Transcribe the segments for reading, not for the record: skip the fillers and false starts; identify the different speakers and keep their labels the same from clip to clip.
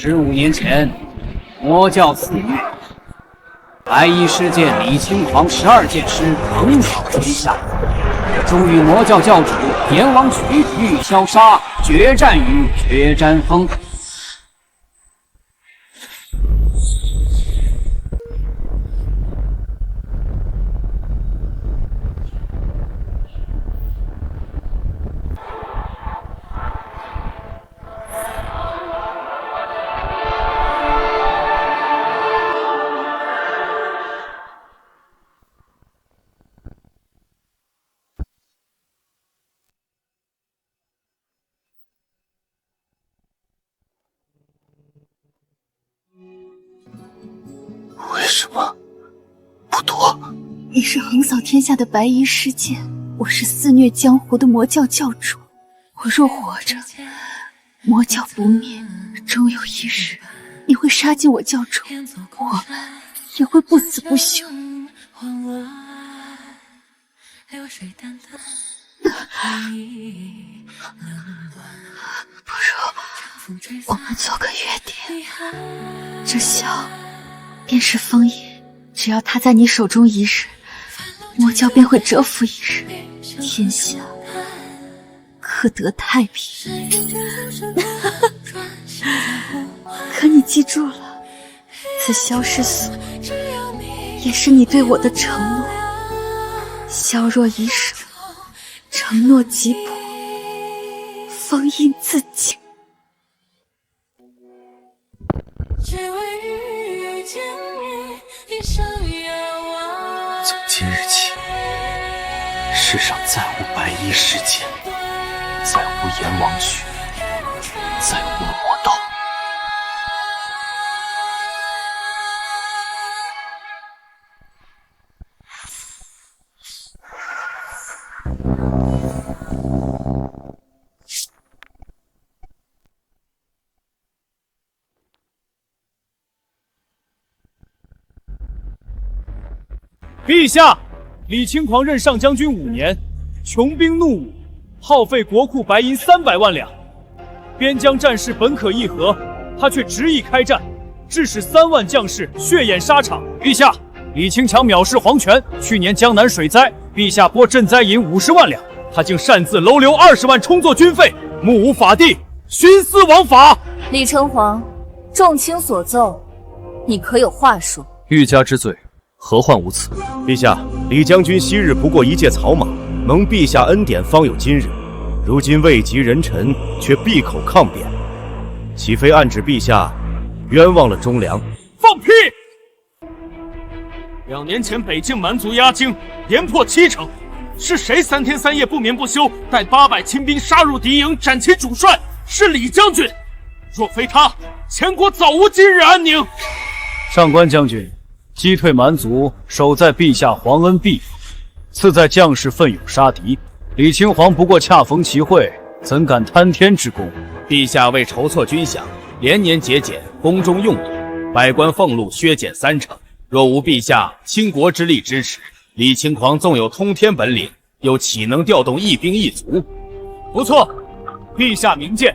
Speaker 1: 15年前，魔教肆虐，白衣师剑李清狂12剑师横扫天下，终与魔教教主阎王渠玉箫杀决战于决战峰。
Speaker 2: 为什么不躲？
Speaker 3: 你是横扫天下的白衣师剑，我是肆虐江湖的魔教教主。我若活着，魔教不灭，终有一日你会杀进我教中，我也会不死不休。不如我们做个约定，这箫便是封印，只要它在你手中一日，魔教便会蛰伏一日，天下可得太平。可你记住了，此箫是锁，也是你对我的承诺。箫若已舍，承诺即破，封印自尽。
Speaker 2: 从今日起，世上再无白衣师剑，再无阎王渠，再无魔道。
Speaker 4: 陛下，李清狂任上将军5年，穷兵黩武，耗费国库白银300万两。边疆战事本可议和，他却执意开战，致使3万将士血眼沙场。陛下，李清强藐视皇权，去年江南水灾，陛下拨赈灾银50万两，他竟擅自楼留20万充作军费，目无法纪，徇私枉法。
Speaker 5: 李承皇，众卿所奏，你可有话说？
Speaker 2: 欲加之罪，何患无辞？
Speaker 6: 陛下，李将军昔日不过一介草马，蒙陛下恩典，方有今日。如今位极人臣，却闭口抗辩，岂非暗指陛下冤枉了忠良？
Speaker 4: 放屁！2年前北境蛮族压境，连破70城，是谁3天3夜不眠不休，带800亲兵杀入敌营，斩其主帅？是李将军。若非他，前国早无今日安宁。上官将军，击退蛮族，守在陛下皇恩庇佑，次在将士奋勇杀敌。李清皇不过恰逢其会，怎敢贪天之功？
Speaker 7: 陛下为筹措军饷，连年节俭，宫中用度，百官俸禄削减30%。若无陛下倾国之力支持，李清狂纵有通天本领，又岂能调动一兵一卒？
Speaker 4: 不错，陛下明鉴。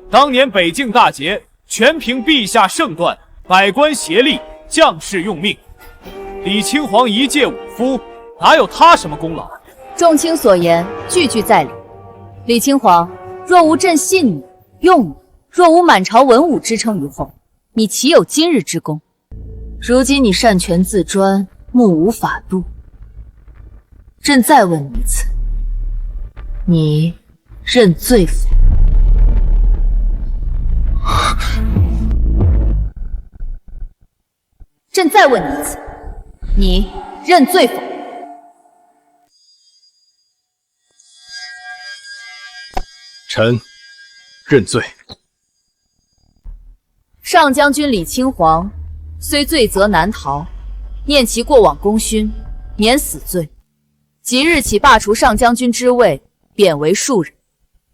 Speaker 4: 当年北境大捷，全凭陛下圣断，百官协力，将士用命。李清皇一介武夫，哪有他什么功劳？
Speaker 5: 众卿所言，句句在理。李清皇，若无朕信你、用你，若无满朝文武支撑于后，你岂有今日之功？如今你擅权自专，目无法度。朕再问你一次，你认罪否？朕再问你一次，你认罪否？
Speaker 6: 臣认罪。
Speaker 5: 上将军李清皇虽罪责难逃，念其过往功勋，免死罪。即日起罢除上将军之位，贬为庶人，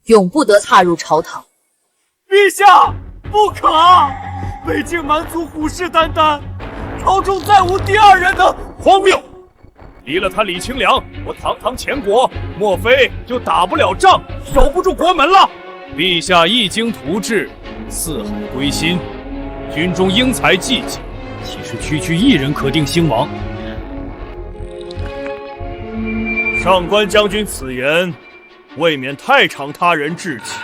Speaker 5: 永不得踏入朝堂。
Speaker 4: 陛下，不可！北境蛮族虎视眈眈，朝中再无第二人能。荒谬！离了他李清良，我堂堂前国，莫非就打不了仗，守不住国门了？陛下一经图治，四海归心，军中英才济济，岂是区区一人可定兴亡？上官将军此言，未免太长他人志气，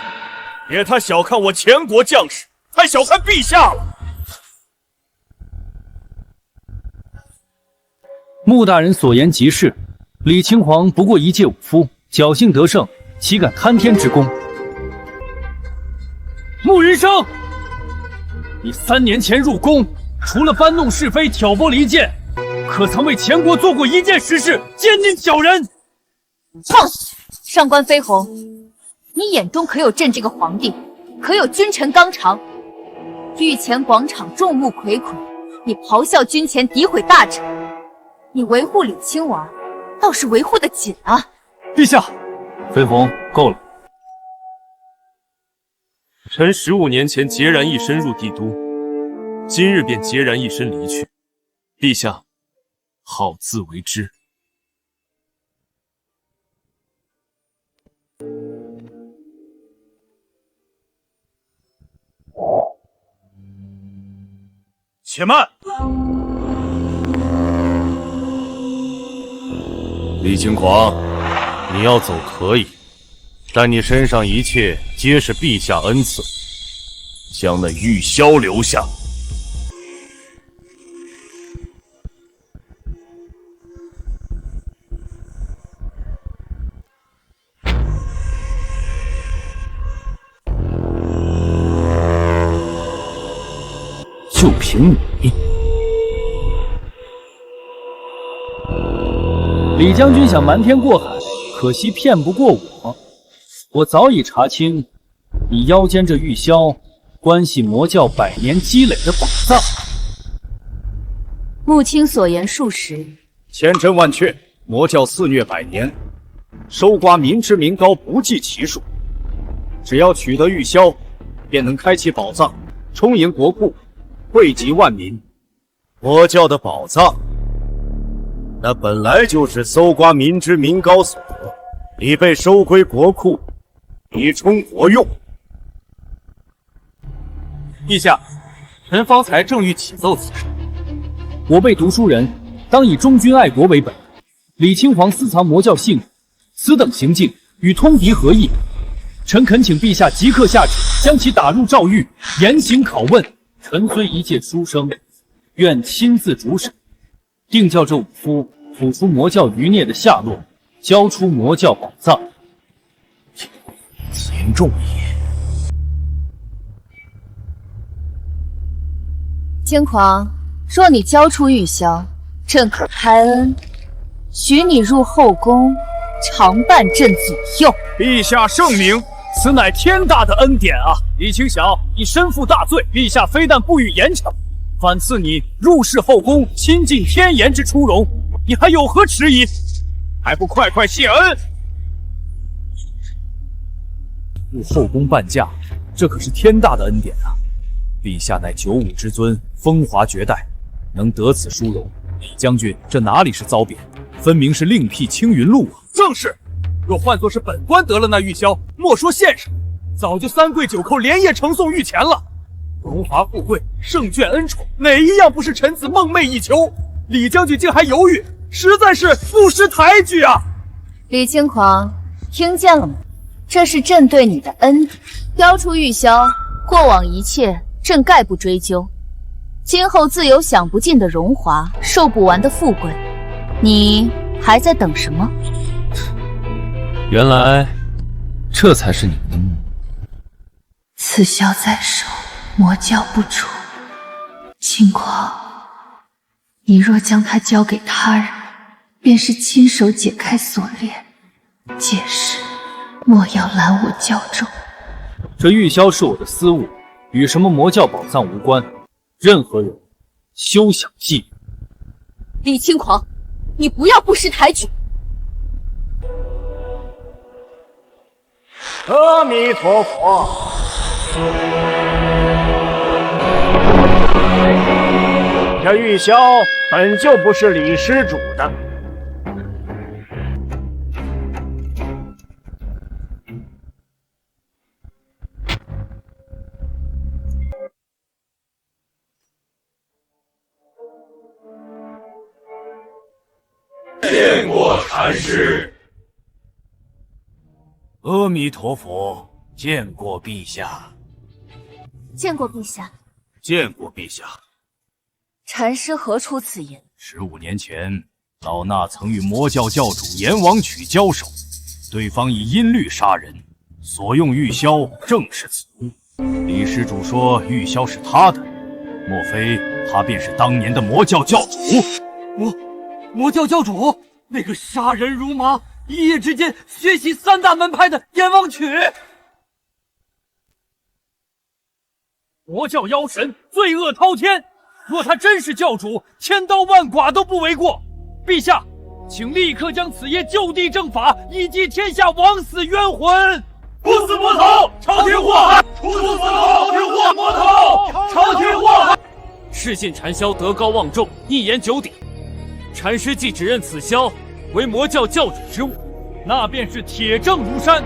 Speaker 4: 也太小看我前国将士，太小看陛下了。
Speaker 8: 穆大人所言极是，李清皇不过一介武夫，侥幸得胜，岂敢贪天之功？穆云生，你3年前入宫，除了搬弄是非、挑拨离间，可曾为前国做过一件实事，奸佞小人？
Speaker 5: 哼！上官飞鸿，你眼中可有朕这个皇帝？可有君臣纲常？御前广场众目睽睽，你咆哮军前，诋毁大臣。你维护李亲王，倒是维护得紧啊！
Speaker 8: 陛下，飞鸿，够了。
Speaker 4: 臣15年前孑然一身入帝都，今日便孑然一身离去。陛下，好自为之。且慢！
Speaker 6: 李清狂，你要走可以，但你身上一切皆是陛下恩赐，将那玉箫留下。
Speaker 8: 就凭你，李将军想瞒天过海，可惜骗不过我。我早已查清，你腰间这玉箫关系魔教100年积累的宝藏。
Speaker 5: 穆青所言属实，
Speaker 1: 千真万确，魔教肆虐100年，搜刮民脂民膏不计其数。只要取得玉箫，便能开启宝藏，充盈国库，惠及万民。
Speaker 6: 魔教的宝藏，那本来就是搜刮民脂民膏所得，已被收归国库，以充国用。
Speaker 4: 陛下，臣方才正欲启奏此事。
Speaker 8: 我辈读书人当以忠君爱国为本，李清皇私藏魔教性命，此等行径与通敌何异？臣恳请陛下即刻下旨，将其打入诏狱，严刑拷问。臣虽一介书生，愿亲自主审，定叫这武夫吐出魔教余孽的下落，交出魔教宝藏。
Speaker 6: 严重也。
Speaker 5: 轻狂，若你交出玉箫，朕可开恩，许你入后宫，常伴朕左右。
Speaker 4: 陛下圣明，此乃天大的恩典啊！李清晓，你身负大罪，陛下非但不予严惩，反赐你入仕后宫，亲近天颜之殊荣，你还有何迟疑？还不快快谢恩！入后宫伴驾，这可是天大的恩典啊！陛下乃九五之尊，风华绝代，能得此殊荣，李将军这哪里是遭贬，分明是另辟青云路啊！正是，若换作是本官得了那玉箫，莫说献上，早就3跪9叩，连夜呈送御前了。荣华富贵、圣眷恩宠，哪一样不是臣子梦寐以求？李将军竟还犹豫，实在是不识抬举啊！
Speaker 5: 李轻狂，听见了吗？这是朕对你的恩典，交出玉箫，过往一切朕概不追究。今后自有享不尽的荣华，受不完的富贵，你还在等什么？
Speaker 2: 原来这才是你们的目的。
Speaker 3: 此箫在手，魔教不除。轻狂，你若将它交给他人，便是亲手解开锁链。届时，莫要拦我教众。
Speaker 8: 这玉箫是我的私物，与什么魔教宝藏无关，任何人休想觊觎。
Speaker 5: 李轻狂，你不要不识抬举！
Speaker 6: 阿弥陀佛。这玉箫本就不是李施主的。见过禅师。
Speaker 7: 阿弥陀佛，见过陛下。
Speaker 5: 见过陛下。
Speaker 7: 见过陛下。
Speaker 5: 禅师何出此言
Speaker 7: ？15年前，老衲曾与魔教教主阎王曲交手，对方以阴律杀人，所用玉箫正是此物。李施主说玉箫是他的，莫非他便是当年的魔教教主？
Speaker 9: 魔教教主，那个杀人如麻，一夜之间学习3大门派的阎王曲。
Speaker 4: 魔教妖神罪恶滔天，若他真是教主，千刀万剐都不为过。陛下，请立刻将此夜就地正法，以祭天下枉死冤魂。
Speaker 6: 不死魔头，朝廷祸害！处死朝廷祸魔头，朝廷祸害！
Speaker 4: 世信禅霄德高望重，一言九鼎。禅师既指认此箫为魔教教主之物，那便是铁证如山。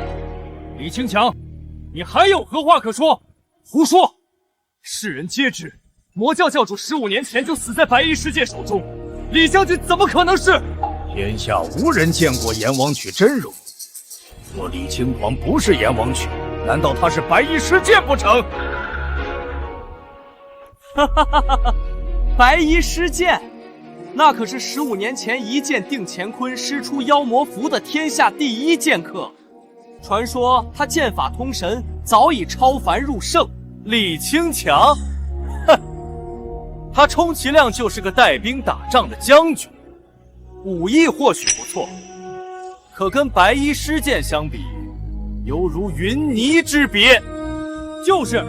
Speaker 4: 李清强，你还有何话可说？胡说！世人皆知，魔教教主15年前就死在白衣世界手中，李将军怎么可能是？
Speaker 7: 天下无人见过阎王曲真容。若李清狂不是阎王曲，难道他是白衣世界不成？
Speaker 9: 哈哈哈哈！白衣施剑，那可是15年前一剑定乾坤，施出妖魔符的天下第一剑客。传说他剑法通神，早已超凡入圣。李清强，哼，他充其量就是个带兵打仗的将军，武艺或许不错，可跟白衣施剑相比，犹如云泥之别。
Speaker 4: 就是，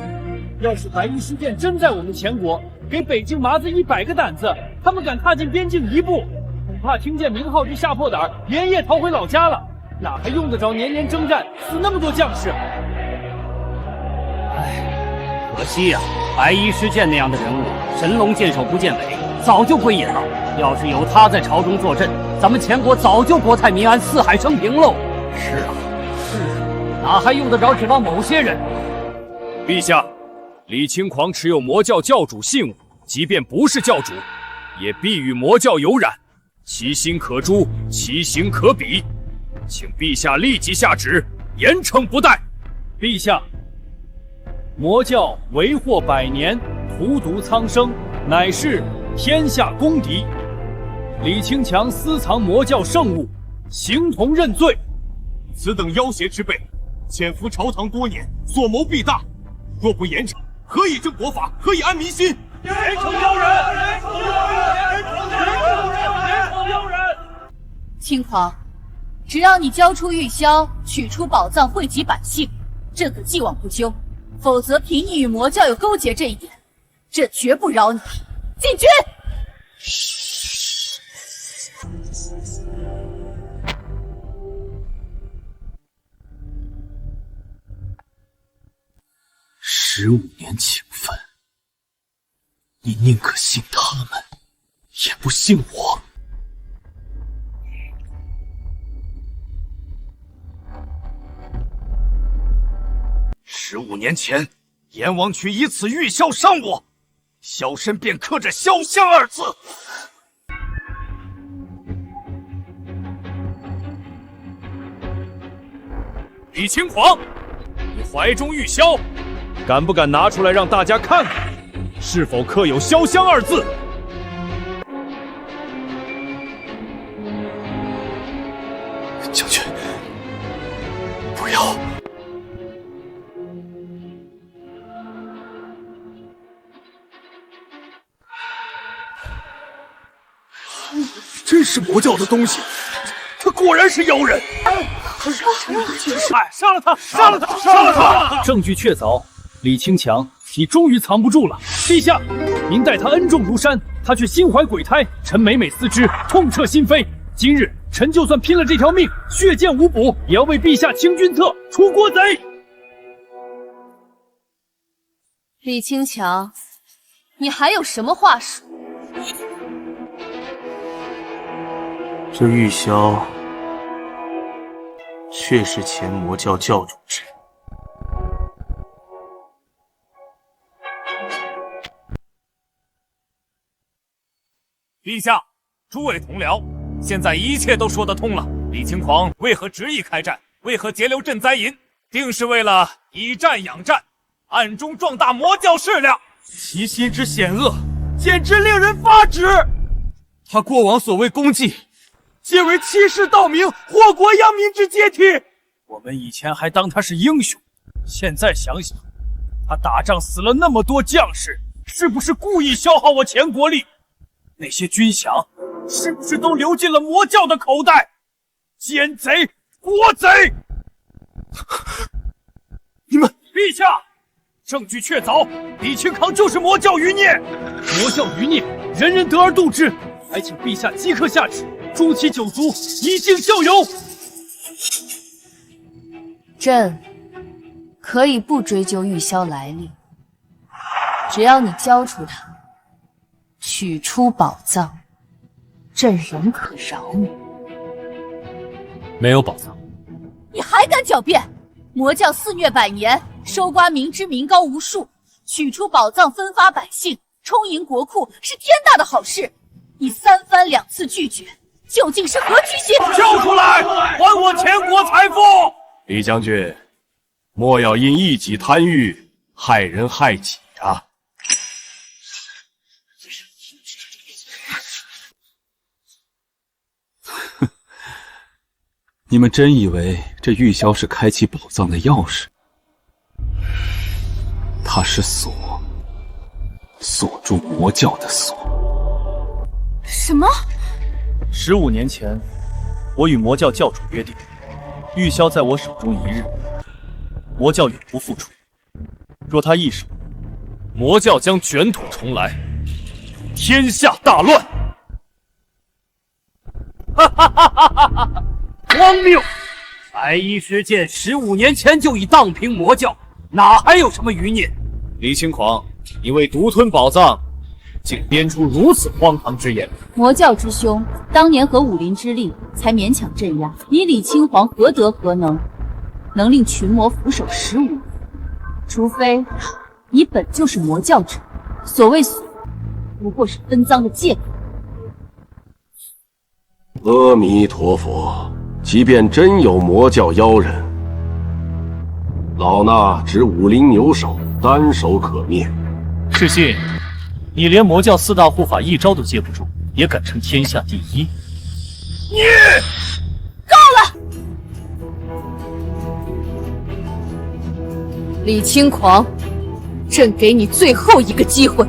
Speaker 4: 要是白衣施剑真在我们前国，给北京麻子100个胆子，他们敢踏进边境一步，恐怕听见名号就吓破胆，连夜逃回老家了，哪还用得着年年征战，死那么多将士？
Speaker 1: 可惜呀，白衣施剑那样的人物，神龙见首不见尾，早就归隐了。要是有他在朝中坐镇，咱们前国早就国泰民安、四海升平喽。是啊，哪还用得着指望某些人？
Speaker 4: 陛下，李清狂持有魔教教主信物，即便不是教主，也必与魔教有染，其心可诛，其行可比，请陛下立即下旨，严惩不贷。陛下。魔教为祸百年，荼毒苍生，乃是天下公敌。李清强私藏魔教圣物，形同认罪。
Speaker 6: 此等妖邪之辈，潜伏朝堂多年，所谋必大。若不严惩，何以正国法？何以安民心？
Speaker 4: 严惩妖人！严惩妖人！严惩妖人！
Speaker 5: 清狂，只要你交出玉箫，取出宝藏，惠及百姓，朕可既往不咎。否则，凭你与魔教有勾结这一点，朕绝不饶你。进军
Speaker 2: ！15年情分，你宁可信他们，也不信我。
Speaker 7: 15年前，阎王曲以此玉箫伤我，箫身便刻着“潇湘”2字。
Speaker 4: 李清狂，你怀中玉箫，敢不敢拿出来让大家看看，是否刻有“潇湘”2字？
Speaker 2: 将军，不要！
Speaker 7: 真是魔教的东西，他果然是妖人！
Speaker 4: 杀了他！杀了他！杀了他！证据确凿，李清强，你终于藏不住了。陛下，您待他恩重如山，他却心怀鬼胎，臣每每思之，痛彻心扉。今日臣就算拼了这条命，血溅无补，也要为陛下清君侧，除国贼。
Speaker 5: 李清强，你还有什么话说？
Speaker 2: 这玉箫确是前魔教教主之。
Speaker 4: 陛下，诸位同僚，现在一切都说得通了。李轻狂为何执意开战？为何截留赈灾银？定是为了以战养战，暗中壮大魔教势力。其心之险恶，简直令人发指。他过往所谓功绩，皆为欺世盗名、祸国殃民之阶梯。我们以前还当他是英雄，现在想想，他打仗死了那么多将士，是不是故意消耗我钱国力？那些军饷是不是都流进了魔教的口袋？奸贼，国贼！你们，陛下，证据确凿，李清康就是魔教余孽。
Speaker 8: 魔教余孽，人人得而诛之，还请陛下即刻下旨，诛其九族，以儆效尤。
Speaker 5: 朕可以不追究玉箫来历，只要你交出他，取出宝藏，朕仍可饶你。
Speaker 8: 没有宝藏，
Speaker 5: 你还敢狡辩？魔教肆虐百年，收刮民脂民膏无数，取出宝藏分发百姓，充盈国库是天大的好事。你3番2次拒绝，究竟是何居心？
Speaker 4: 交出来，还我钱国财富！
Speaker 6: 李将军，莫要因一己贪欲害人害己啊！
Speaker 2: 你们真以为这玉箫是开启宝藏的钥匙？它是锁，锁住魔教的锁。
Speaker 5: 什么
Speaker 8: ？15年前，我与魔教教主约定，玉箫在我手中一日，魔教永不复出。若他易手，
Speaker 4: 魔教将卷土重来，天下大乱！哈哈哈哈哈哈！荒谬！白衣师剑15年前就已荡平魔教，哪还有什么余孽？李轻狂，你为独吞宝藏，竟编出如此荒唐之言！
Speaker 5: 魔教之凶，当年合武林之力才勉强镇压，你李清皇何德何能，能令群魔俯首15年？除非你本就是魔教者，所谓锁，不过是分赃的借口。
Speaker 6: 阿弥陀佛。即便真有魔教妖人，老衲只武林牛首，单手可灭。
Speaker 8: 是信，你连魔教4大护法一招都接不住，也敢称天下第一？
Speaker 4: 你
Speaker 5: 够了！李轻狂，朕给你最后一个机会。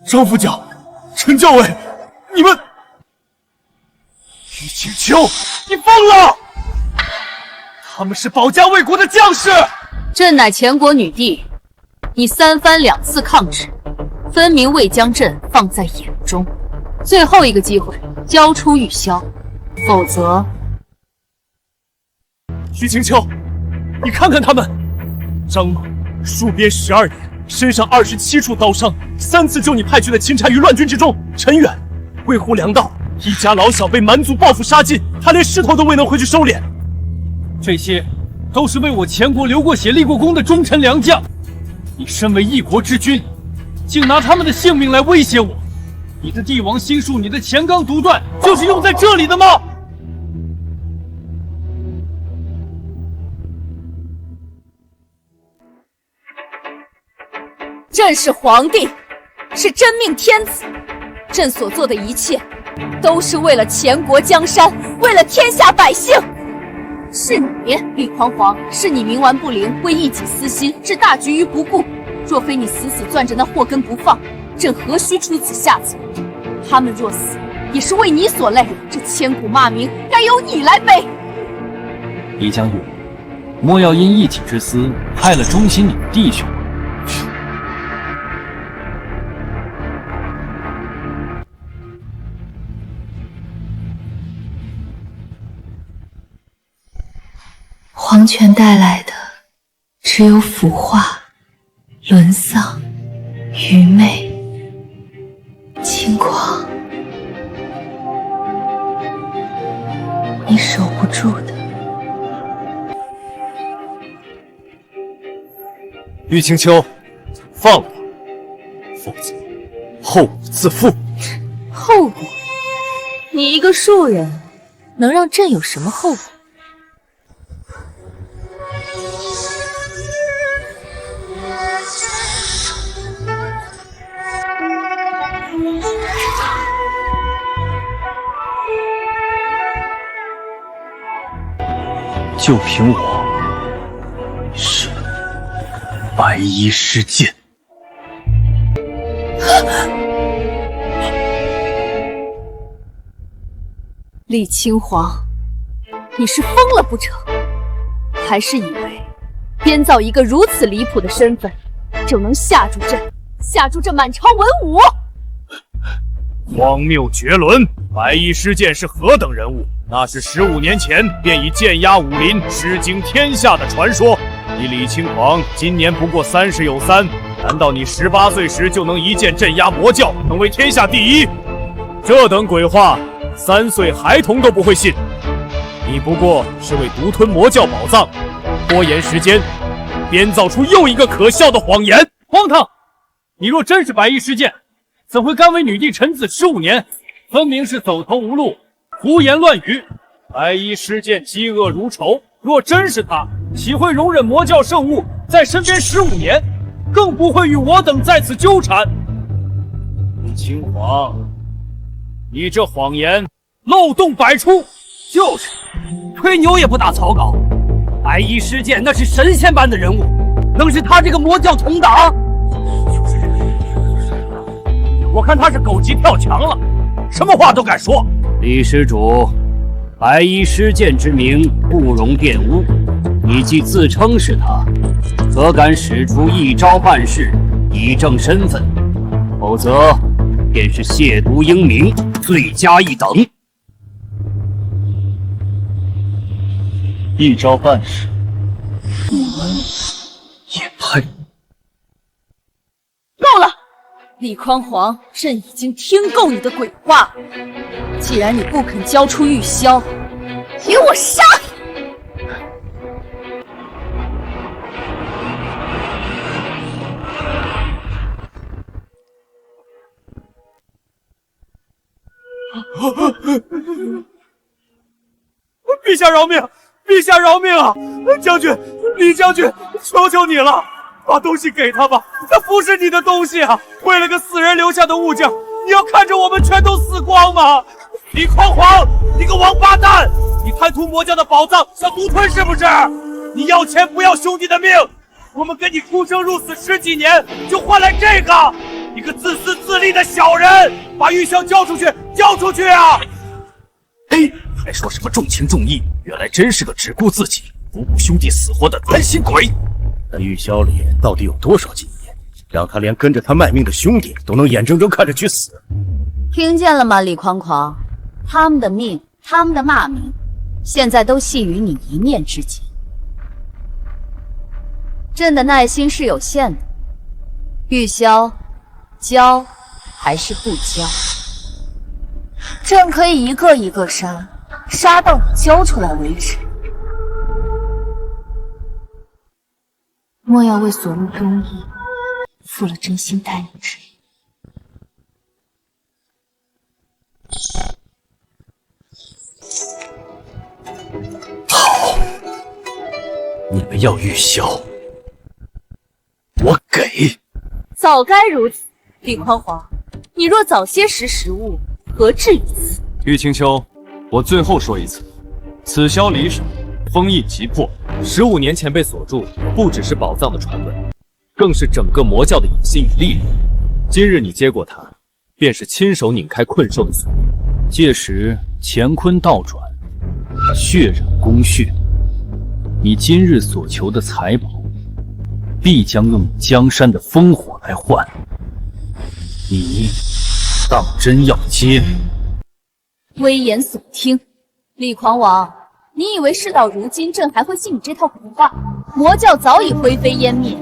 Speaker 4: 张副将、陈教委，你们……于景秋，你疯了！他们是保家卫国的将士。
Speaker 5: 朕乃前国女帝，你3番2次抗旨，分明未将朕放在眼中。最后一个机会，交出玉箫，否则……
Speaker 4: 于景秋，你看看他们，张猛戍边12年。身上27处刀伤，3次救你派去的钦差于乱军之中。陈远为护粮道，一家老小被蛮族报复杀尽，他连尸头都未能回去收敛。
Speaker 8: 这些都是为我前国流过血、立过功的忠臣良将。你身为一国之君，竟拿他们的性命来威胁我！你的帝王心术，你的钱纲独断，就是用在这里的吗？
Speaker 5: 朕是皇帝，是真命天子，朕所做的一切，都是为了前国江山，为了天下百姓。是你李匡皇，是你冥顽不灵，为一己私心，置大局于不顾。若非你死死攥着那祸根不放，朕何须出此下策？他们若死，也是为你所累，这千古骂名，该由你来背。
Speaker 8: 李将军，莫要因一己之私，害了忠心你的弟兄。
Speaker 3: 皇权带来的只有腐化沦丧、愚昧、轻狂，你守不住的。
Speaker 6: 玉清秋，放了他，否则后果自负。
Speaker 5: 后果？你一个庶人，能让朕有什么后果？
Speaker 2: 就凭我，是白衣施剑。
Speaker 5: 李清皇，你是疯了不成？还是以为编造一个如此离谱的身份，就能吓住朕，吓住这满朝文武？
Speaker 4: 荒谬绝伦！白衣施剑是何等人物？那是15年前便已剑压武林、吃惊天下的传说。你李清皇今年不过30有3，难道你18岁时就能一剑镇压魔教，成为天下第一？这等鬼话，3岁孩童都不会信。你不过是为独吞魔教宝藏，拖延时间，编造出又一个可笑的谎言。
Speaker 8: 荒唐！你若真是白衣施剑，怎会甘为女帝臣子15年？分明是走投无路，胡言乱语。
Speaker 4: 白衣施剑嫉恶如仇，若真是他，岂会容忍魔教圣物在身边15年？更不会与我等在此纠缠。李清皇，你这谎言漏洞百出。
Speaker 9: 就是，吹牛也不打草稿。白衣施剑那是神仙般的人物，能是他这个魔教同党？
Speaker 4: 我看他是狗急跳墙了，什么话都敢说。
Speaker 1: 李施主，白衣施剑之名不容玷污，你既自称是他，何敢使出一招半式以正身份？否则便是亵渎英名，罪加一等。
Speaker 2: 一招半式，你们也配？
Speaker 5: 够了！李匡皇，朕已经听够你的鬼话。既然你不肯交出玉箫，给我杀！
Speaker 4: 陛下饶命！陛下饶命啊！将军，李将军，求求你了，把东西给他吧，那不是你的东西啊！为了个死人留下的物件，你要看着我们全都死光吗？李匡皇，你个王八蛋！你贪图魔教的宝藏，想独吞是不是？你要钱不要兄弟的命！我们跟你出生入死10几年，就换来这个！你个自私自利的小人！把玉箫交出去，交出去啊！
Speaker 7: 嘿，还说什么重情重义，原来真是个只顾自己不顾兄弟死活的贪心鬼！
Speaker 6: 那玉箫里到底有多少金银，让他连跟着他卖命的兄弟都能眼睁睁看着去死？
Speaker 5: 听见了吗，李匡狂？他们的命，他们的骂名，现在都系于你一念之间。朕的耐心是有限的，玉箫，交还是不交？朕可以一个一个杀，杀到你交出来为止。
Speaker 3: 莫要为所慕忠义，负了真心待你之意。
Speaker 2: 好，你们要玉箫，我给。
Speaker 5: 早该如此，李匡皇，你若早些识时务，何至于此？
Speaker 4: 玉清秋，我最后说一次，此箫离手，封印即破。15年前被锁住，不只是宝藏的传闻，更是整个魔教的野心与力量。今日你接过它，便是亲手拧开困兽的锁。
Speaker 8: 届时乾坤倒转，血染宫血，你今日所求的财宝，必将用你江山的烽火来换。你当真要接？
Speaker 5: 危言耸听，李狂王，你以为事到如今，朕还会信你这套鬼话？魔教早已灰飞烟灭，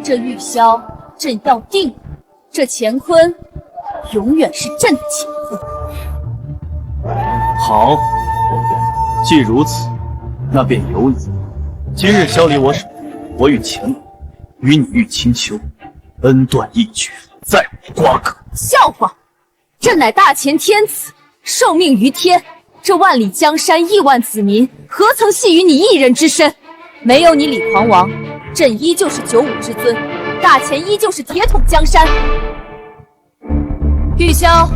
Speaker 5: 这玉箫朕要定，这乾坤永远是朕的乾坤。
Speaker 2: 好，既如此，那便由你。今日消离我手，我与乾坤，与你玉清秋，恩断义绝，再无瓜葛。
Speaker 5: 笑话！朕乃大乾天子，受命于天，这万里江山亿万子民，何曾系于你一人之身？没有你李狂王，朕依旧是95之尊，大乾依旧是铁桶江山。玉箫，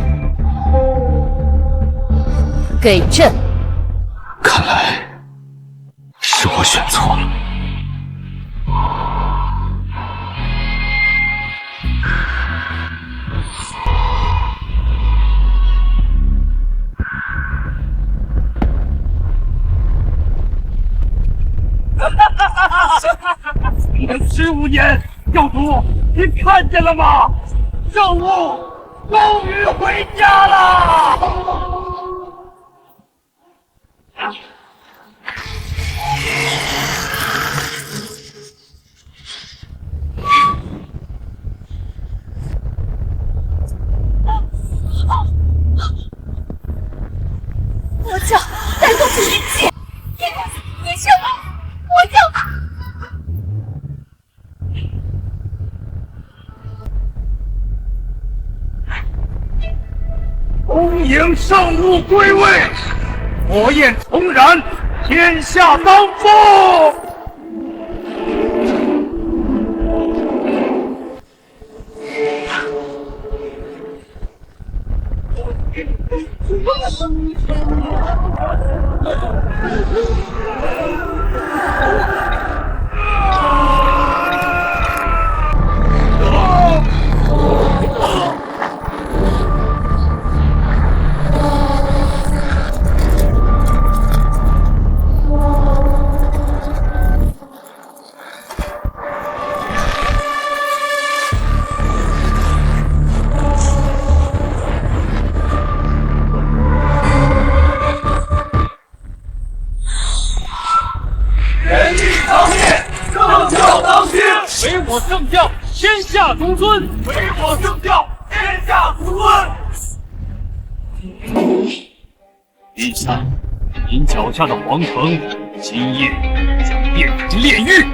Speaker 5: 给朕。
Speaker 2: 看来是我选错了。
Speaker 4: 15年，教主，您看见了吗？圣物终于回家了。
Speaker 5: 魔教带动着一切，你什么？魔教。
Speaker 4: 恭迎圣物归位，火焰重燃，天下当风。唯我圣教，天下独尊；唯我圣教，天下独尊。陛下，您脚下的皇城，今夜将变成炼狱。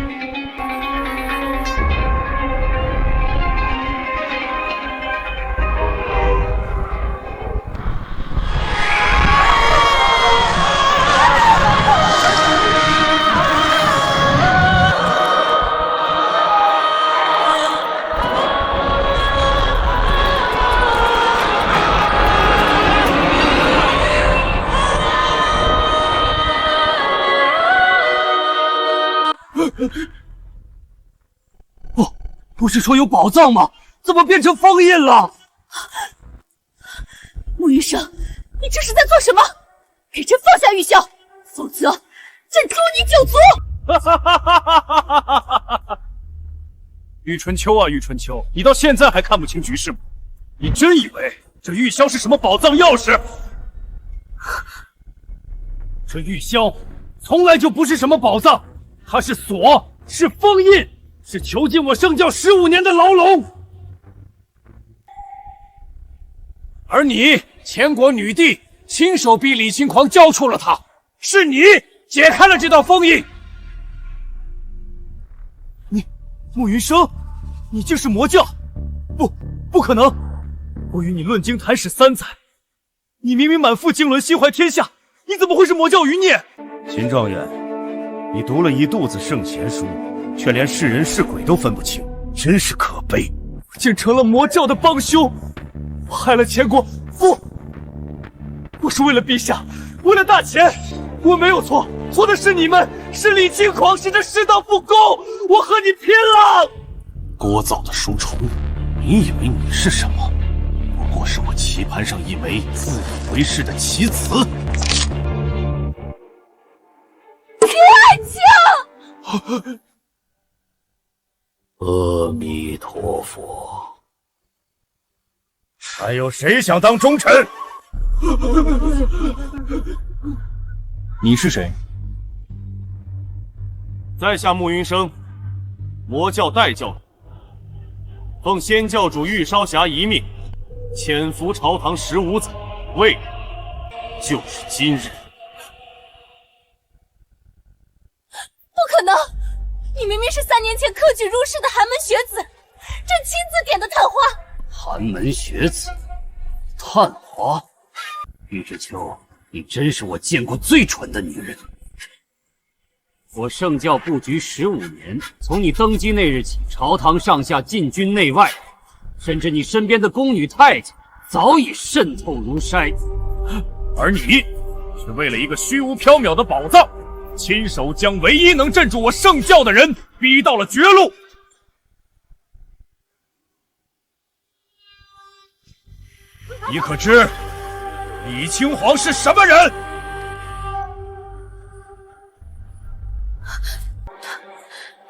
Speaker 4: 不是说有宝藏吗？怎么变成封印了？
Speaker 5: 穆云生，你这是在做什么？给朕放下玉箫，否则朕诛你9族！
Speaker 4: 玉春秋啊，玉春秋，你到现在还看不清局势吗？你真以为这玉箫是什么宝藏钥匙？这玉箫从来就不是什么宝藏，它是锁，是封印。是囚禁我圣教15年的牢笼，而你前国女帝亲手逼李轻狂交出了他，是你解开了这道封印。你，穆云生，你竟是魔教？不可能！我与你论经谈史3载，你明明满腹经纶，心怀天下，你怎么会是魔教余孽？
Speaker 6: 秦状元，你读了一肚子圣贤书，却连是人是鬼都分不清，真是可悲！
Speaker 4: 竟成了魔教的帮凶，我害了前国，我是为了陛下，为了大钱，我没有错，错的是你们，是李轻狂，是这世道不公，我和你拼了！
Speaker 2: 聒噪的书虫，你以为你是什么？不过是我棋盘上一枚自以为是的棋子。
Speaker 5: 爱卿。
Speaker 2: 阿弥陀佛。
Speaker 6: 还有谁想当忠臣？
Speaker 8: 你是谁？
Speaker 4: 在下穆云生，魔教代教主，
Speaker 6: 奉先教主玉烧霞遗命，潜伏朝堂15载，未日就是今日。
Speaker 5: 不可能！你明明是3年前科举入仕的寒门学子，朕亲自点的探花。
Speaker 1: 寒门学子，探花。玉之秋，你真是我见过最蠢的女人。我圣教布局15年，从你登基那日起，朝堂上下禁军内外，甚至你身边的宫女太监，早已渗透如筛。
Speaker 4: 而你，是为了一个虚无缥缈的宝藏，亲手将唯一能镇住我圣教的人逼到了绝路。你可知李清皇是什么人？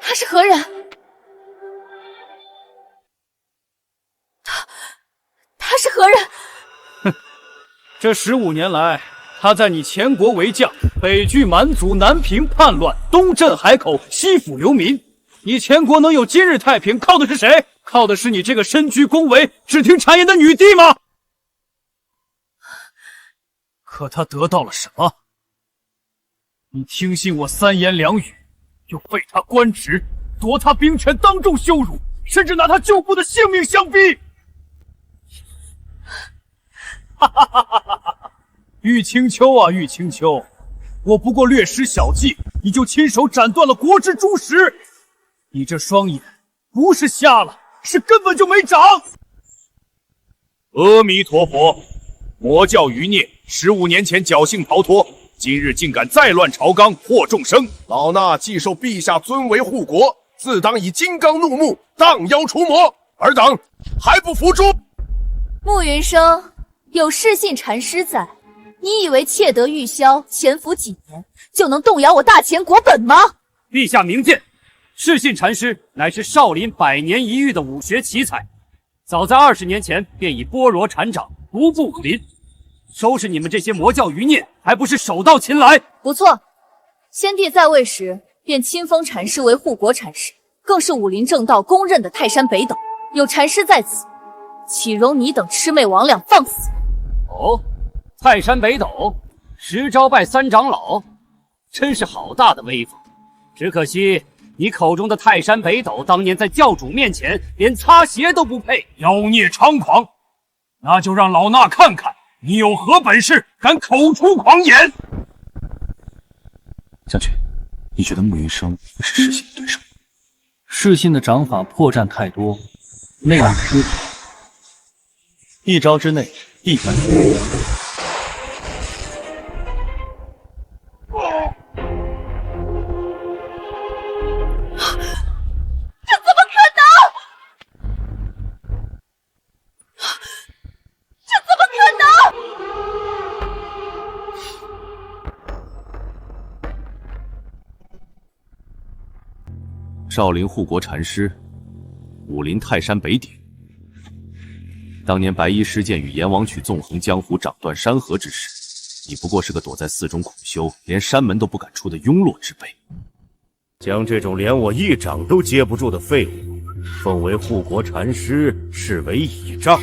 Speaker 5: 他是何人？他是何人？
Speaker 4: 哼，这15年来，他在你前国为将，北拒蛮族，南平叛乱，东镇海口，西抚流民。你前国能有今日太平，靠的是谁？靠的是你这个身居宫闱，只听谗言的女帝吗？可他得到了什么？你听信我3言2语，就废他官职，夺他兵权，当众羞辱，甚至拿他旧部的性命相逼！哈哈哈哈哈哈！玉清秋啊，玉清秋，我不过略施小计，你就亲手斩断了国之柱石。你这双眼不是瞎了，是根本就没长。阿弥陀佛，魔教余孽15年前侥幸逃脱，今日竟敢再乱朝纲，祸众生。
Speaker 10: 老衲既受陛下尊为护国，自当以金刚怒目，荡妖除魔。尔等还不服诛？
Speaker 5: 慕云生，有世信禅师在，你以为窃得玉箫，潜伏几年就能动摇我大秦国本吗？
Speaker 1: 陛下明鉴，世信禅师乃是少林100年一遇的武学奇才，早在20年前便已般若禅掌，独步武林。收拾你们这些魔教余孽，还不是手到擒来？
Speaker 5: 不错，先帝在位时便亲封禅师为护国禅师，更是武林正道公认的泰山北斗。有禅师在此，岂容你等魑魅魍魉放肆？
Speaker 1: 哦，泰山北斗10招拜3长老，真是好大的威风。只可惜你口中的泰山北斗，当年在教主面前连擦鞋都不配。
Speaker 4: 妖孽猖狂，那就让老衲看看你有何本事，敢口出狂言！
Speaker 2: 将军，你觉得慕云生会是世信的对手？
Speaker 8: 世信的掌法破绽太多，内力失衡，一招之内必然输。
Speaker 5: 这怎么可能？这怎么可能？
Speaker 6: 少林护国禅师，武林泰山北顶。当年白衣施剑与阎王曲纵横江湖，掌断山河之时，你不过是个躲在寺中苦修，连山门都不敢出的庸弱之辈。将这种连我一掌都接不住的废物，奉为护国禅师，视为倚仗。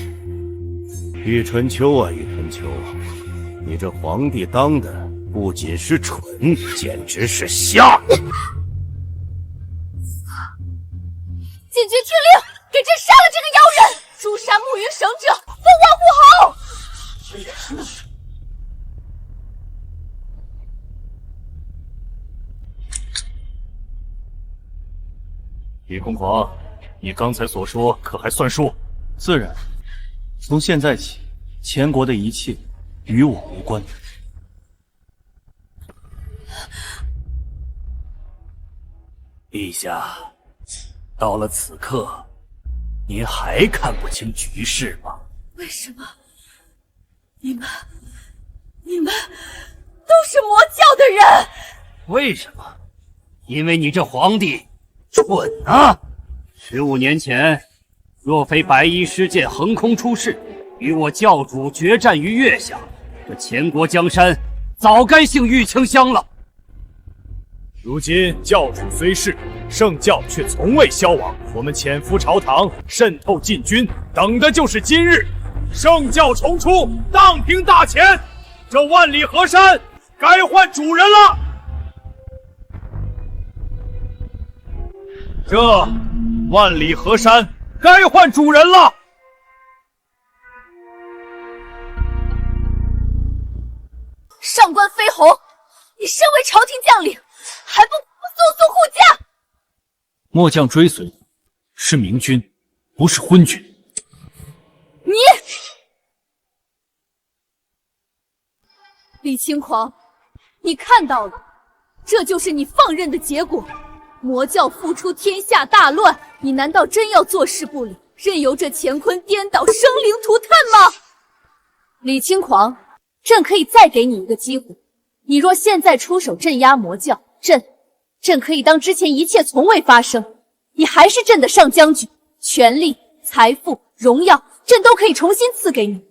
Speaker 6: 玉春秋啊，玉春秋，你这皇帝当的不仅是蠢，简直是瞎！
Speaker 5: 禁军听令，给朕杀了这个妖人！诛杀慕云省者，封王护侯！
Speaker 4: 李公皇，你刚才所说可还算数？
Speaker 8: 自然。从现在起，前国的一切与我无关。
Speaker 1: 陛下，到了此刻，您还看不清局势吗？
Speaker 5: 为什么？你们都是魔教的人？
Speaker 1: 为什么？因为你这皇帝蠢啊！15年前，若非白衣施剑横空出世，与我教主决战于月下，这前国江山早该姓玉清香了。
Speaker 4: 如今教主虽逝，圣教却从未消亡。我们潜伏朝堂，渗透禁军，等的就是今日，圣教重出，荡平大前。这万里河山该换主人了。这万里河山该换主人了。
Speaker 5: 上官飞鸿，你身为朝廷将领，还不速速护驾！
Speaker 8: 末将追随的是明君，不是昏君。
Speaker 5: 你，李轻狂，你看到了，这就是你放任的结果。魔教复出，天下大乱，你难道真要坐视不理，任由这乾坤颠倒，生灵涂炭吗？李轻狂，朕可以再给你一个机会，你若现在出手镇压魔教，朕可以当之前一切从未发生，你还是朕的上将军，权力、财富、荣耀，朕都可以重新赐给你。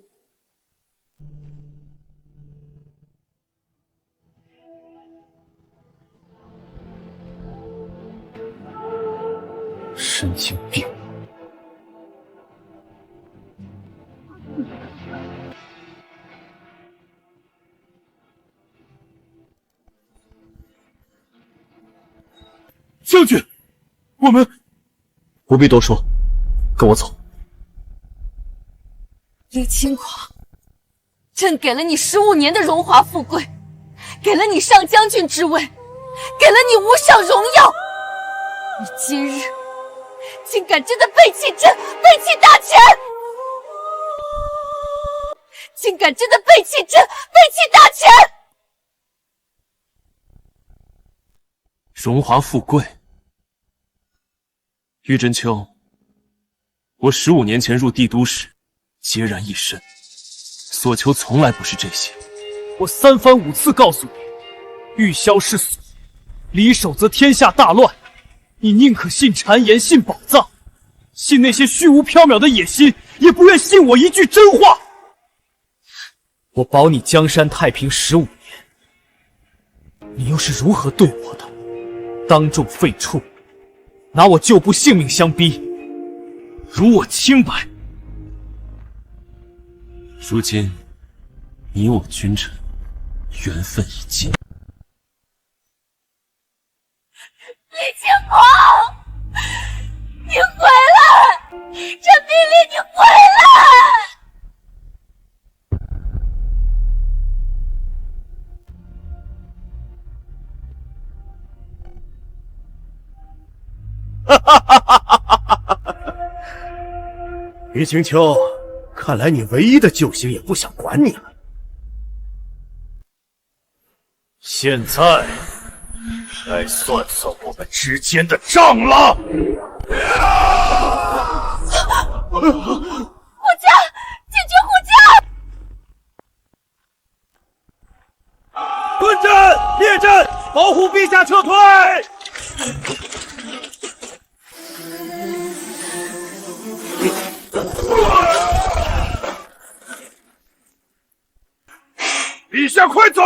Speaker 8: 神经病！
Speaker 4: 将军，我们
Speaker 2: 不必多说，跟我走。
Speaker 5: 李轻狂，朕给了你15年的荣华富贵，给了你上将军之位，给了你无上荣耀，你今日竟敢真的背弃朕，背弃大权！竟敢真的背弃朕，背弃大权！
Speaker 2: 荣华富贵，玉真秋，我15年前入帝都时，孑然一身，所求从来不是这些。
Speaker 4: 我3番5次告诉你，欲消是所，离手则天下大乱。你宁可信谗言，信宝藏，信那些虚无缥缈的野心，也不愿信我一句真话。我保你江山太平15年，你又是如何对我的？当众废黜，拿我旧部性命相逼，辱我清白。
Speaker 2: 如今，你我君臣缘分已尽。
Speaker 5: 李轻狂，你回来！朕命令你回来！
Speaker 6: 于青秋，看来你唯一的救星也不想管你了。
Speaker 4: 现在该算算我们之间的账了。
Speaker 5: 护驾，禁军护驾！
Speaker 4: 蹲阵，列阵，保护陛下撤退！陛下，快走！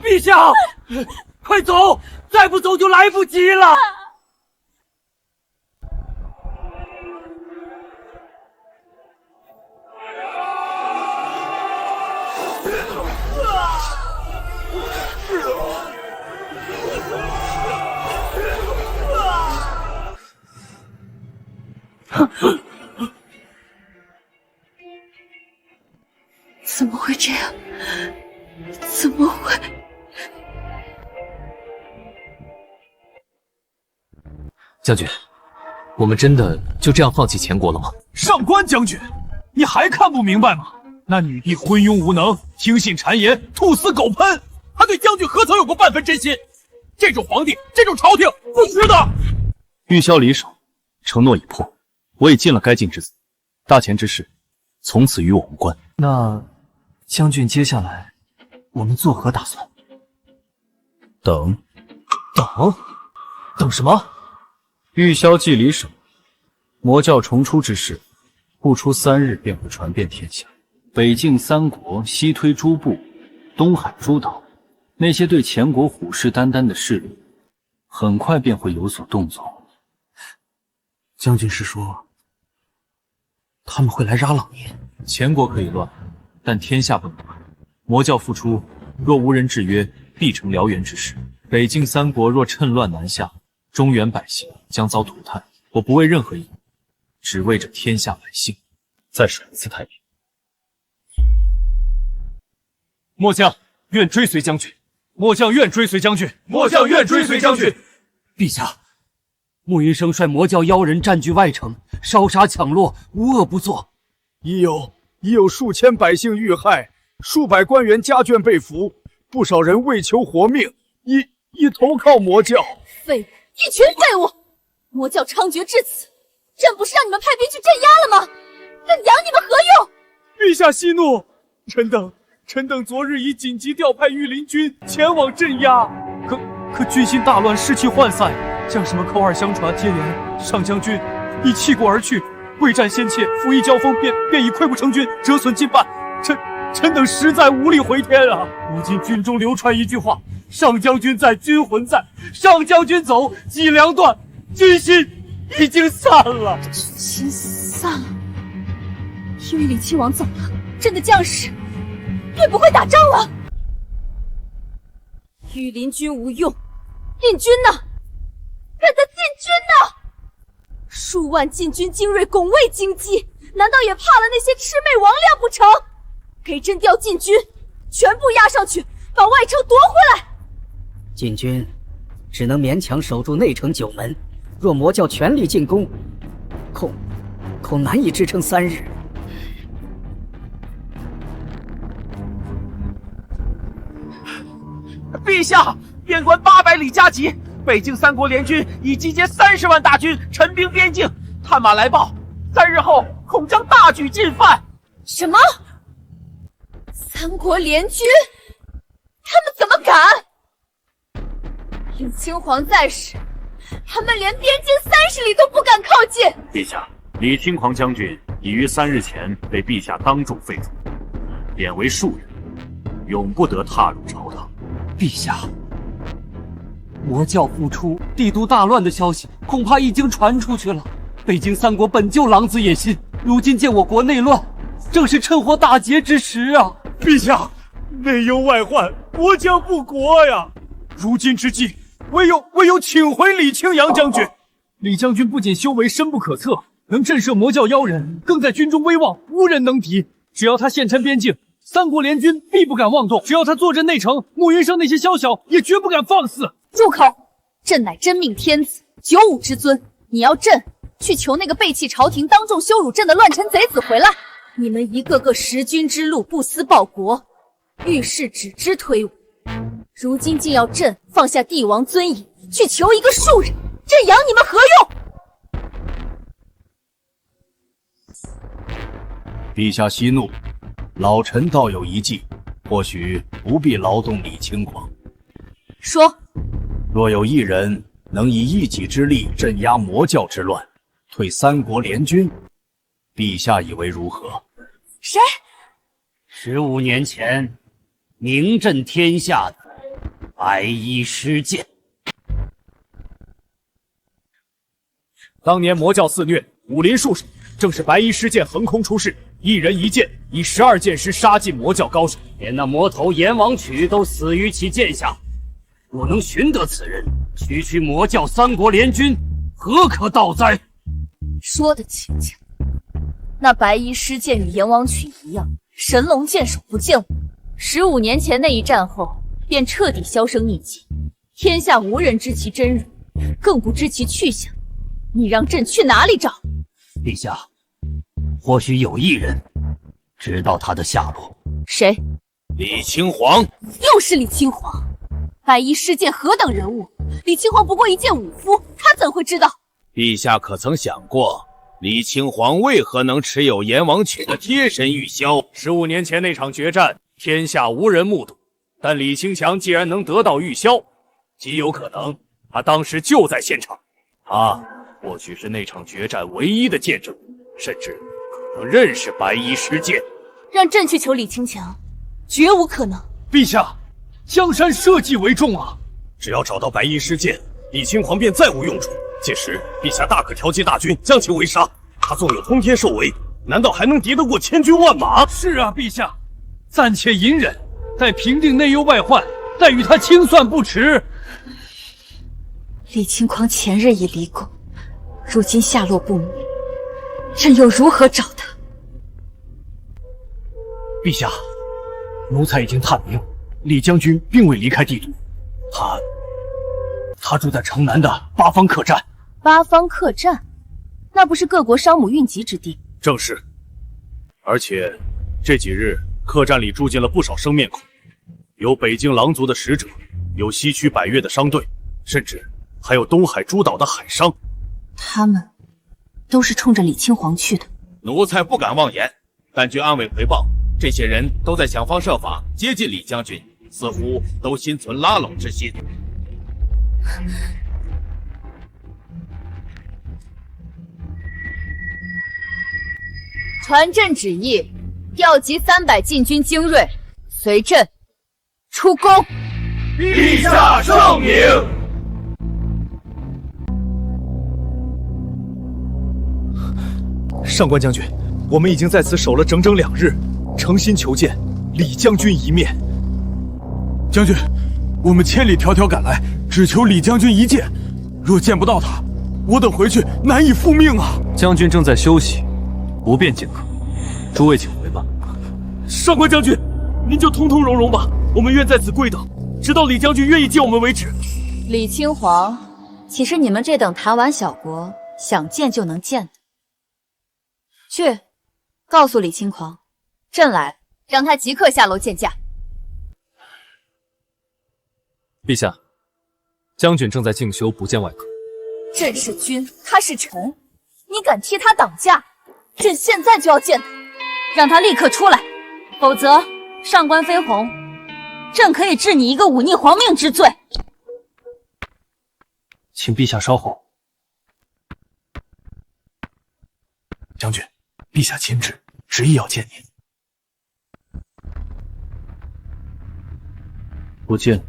Speaker 4: 陛下，快走！再不走就来不及了。
Speaker 3: 怎么会这样？怎么会？
Speaker 2: 将军，我们真的就这样放弃前国了吗？
Speaker 4: 上官将军，你还看不明白吗？那女帝昏庸无能，听信谗言，兔死狗烹，他对将军何曾有过半分真心？这种皇帝，这种朝廷，不值得。
Speaker 8: 玉箫离手，承诺已破，我已尽了该尽之责，大前之事，从此与我无关。
Speaker 11: 那将军接下来我们作何打算？
Speaker 8: 等
Speaker 11: 什么？
Speaker 8: 玉箫既离手，魔教重出之事，不出3日便会传遍天下。北境3国，西推诸部，东海诸岛，那些对前国虎视眈眈的势力，很快便会有所动作。
Speaker 11: 将军是说，他们会来拉朗耶？
Speaker 8: 前国可以乱，但天下不能乱。魔教复出，若无人制约，必成燎原之势。北境三国若趁乱南下，中原百姓将遭涂炭。我不为任何一，只为这天下百姓。再守一次太平。
Speaker 4: 末将愿追随将军。末将愿追随将军。
Speaker 7: 末将愿追随将军。
Speaker 1: 陛下，穆云生率魔教妖人占据外城，烧杀抢掠，无恶不作。
Speaker 12: 已有数千百姓遇害，数百官员家眷被俘，不少人为求活命，已投靠魔教。
Speaker 5: 废物，一群废物！魔教猖獗至此，朕不是让你们派兵去镇压了吗？朕养你们何用？
Speaker 4: 陛下息怒，臣等昨日已紧急调派御林军前往镇压，可军心大乱，士气涣散，将士们口耳相传，接连上将军已弃国而去，未战先怯，甫一交锋便已溃不成军，折损近半。臣等实在无力回天啊！如今军中流传一句话：上将军在，军魂在。上将军走，脊梁断，军心已经散了。
Speaker 5: 军心散了，因为李亲王走了，朕的将士便不会打仗了。御林军无用，禁军呢？朕的禁军呢？数万禁军精锐，拱卫京畿，难道也怕了那些魑魅魍魉不成？给朕调禁军，全部压上去，把外城夺回来。
Speaker 1: 禁军只能勉强守住内城9门，若魔教全力进攻，恐难以支撑3日。
Speaker 9: 陛下，边关800里加急，北境三国联军已集结30万大军，陈兵边境。探马来报，3日后恐将大举进犯。
Speaker 5: 什么？三国联军？他们怎么敢？李清皇在时，他们连边境30里都不敢靠近。
Speaker 6: 陛下，李清皇将军已于3日前被陛下当众废除，贬为庶人，永不得踏入朝堂。
Speaker 1: 陛下，魔教复出、帝都大乱的消息恐怕已经传出去了。北境三国本就狼子野心，如今见我国内乱，正是趁火打劫之时啊！
Speaker 4: 陛下，内忧外患，国将不国呀！如今之计，唯有请回李清扬将军。李将军不仅修为深不可测，能震慑魔教妖人，更在军中威望无人能敌。只要他现参边境，三国联军必不敢妄动；只要他坐镇内城，穆云生那些宵小也绝不敢放肆。
Speaker 5: 住口！朕乃真命天子，95之尊，你要朕去求那个背弃朝廷、当众羞辱朕的乱臣贼子回来？你们一个个识君之路，不思报国，遇事只知推诿。如今竟要朕放下帝王尊严，去求一个庶人，朕养你们何用？
Speaker 6: 陛下息怒，老臣倒有一计，或许不必劳动李清皇。
Speaker 5: 说，
Speaker 6: 若有一人能以一己之力镇压魔教之乱，退三国联军，陛下以为如何？
Speaker 5: 谁
Speaker 1: ？15年前名震天下的白衣施剑。
Speaker 4: 当年魔教肆虐，武林术士，正是白衣施剑横空出世，一人一剑，以12剑师杀尽魔教高手，
Speaker 1: 连那魔头阎王曲都死于其剑下。若能寻得此人，区区魔教三国联军，何可道哉？
Speaker 5: 说得轻巧。那白衣施剑与阎王曲一样，神龙见首不见尾。15年前那一战后，便彻底销声匿迹，天下无人知其真容，更不知其去向。你让朕去哪里找？
Speaker 1: 陛下，或许有一人知道他的下落。
Speaker 5: 谁？
Speaker 7: 李清皇。
Speaker 5: 又是李清皇。白衣施剑何等人物？李清皇不过一介武夫，他怎会知道？
Speaker 7: 陛下可曾想过，李清皇为何能持有阎王曲的贴身玉箫
Speaker 4: ？15年前那场决战，天下无人目睹，但李清强既然能得到玉箫，极有可能他当时就在现场。他或许是那场决战唯一的见证，甚至可能认识白衣施剑。
Speaker 5: 让朕去求李清强，绝无可能。
Speaker 4: 陛下，江山社稷为重啊！
Speaker 6: 只要找到白衣施剑，李清皇便再无用处。届时，陛下大可调集大军，将其围杀。他纵有通天兽围，难道还能敌得过千军万马？
Speaker 4: 是啊，陛下，暂且隐忍，待平定内忧外患，再与他清算不迟。
Speaker 3: 李清狂前日已离宫，如今下落不明，朕又如何找他？
Speaker 8: 陛下，奴才已经探明，李将军并未离开帝都，他住在城南的八方客栈。
Speaker 5: 八方客栈，那不是各国商母运集之地？
Speaker 6: 正是。而且这几日客栈里住进了不少生面孔，有北京狼族的使者，有西区百越的商队，甚至还有东海诸岛的海商。
Speaker 5: 他们都是冲着李清皇去的。
Speaker 7: 奴才不敢妄言，但据安委回报，这些人都在想方设法接近李将军，似乎都心存拉拢之心。
Speaker 5: 传朕旨意，调集300禁军精锐，随朕出宫。
Speaker 10: 陛下圣明。
Speaker 12: 上官将军，我们已经在此守了整整2日，诚心求见李将军一面。
Speaker 11: 将军，我们千里迢迢赶来，只求李将军一见。若见不到他，我等回去难以复命啊！
Speaker 8: 将军正在休息，不便见客，诸位请回吧。
Speaker 4: 上官将军，您就通通融融吧，我们愿在此跪等，直到李将军愿意见我们为止。
Speaker 5: 李清皇，岂是你们这等弹丸小国想见就能见的？去，告诉李清皇，朕来了，让他即刻下楼见驾。
Speaker 8: 陛下，将军正在静修，不见外客。
Speaker 5: 朕是君，他是臣，你敢替他挡驾？朕现在就要见他，让他立刻出来，否则上官飞鸿，朕可以治你一个忤逆皇命之罪。
Speaker 8: 请陛下稍后。
Speaker 11: 将军，陛下亲旨，执意要见您。
Speaker 8: 不见。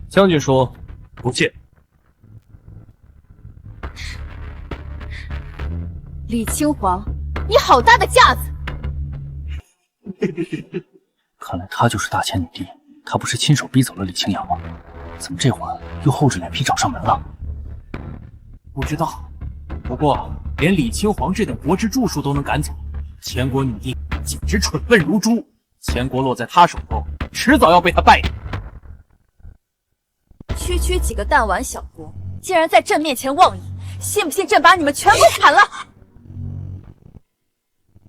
Speaker 8: 将军说不见。
Speaker 5: 李清皇，你好大的架子！
Speaker 8: 看来她就是大千女帝，她不是亲手逼走了李清扬吗？怎么这会儿又厚着脸皮找上门了？
Speaker 1: 不知道，不过连李清皇这等国之著述都能赶走，前国女帝简直蠢笨如猪。前国落在他手中，迟早要被他败掉。
Speaker 5: 区几个弹丸小国，竟然在朕面前妄议，信不信朕把你们全部砍了？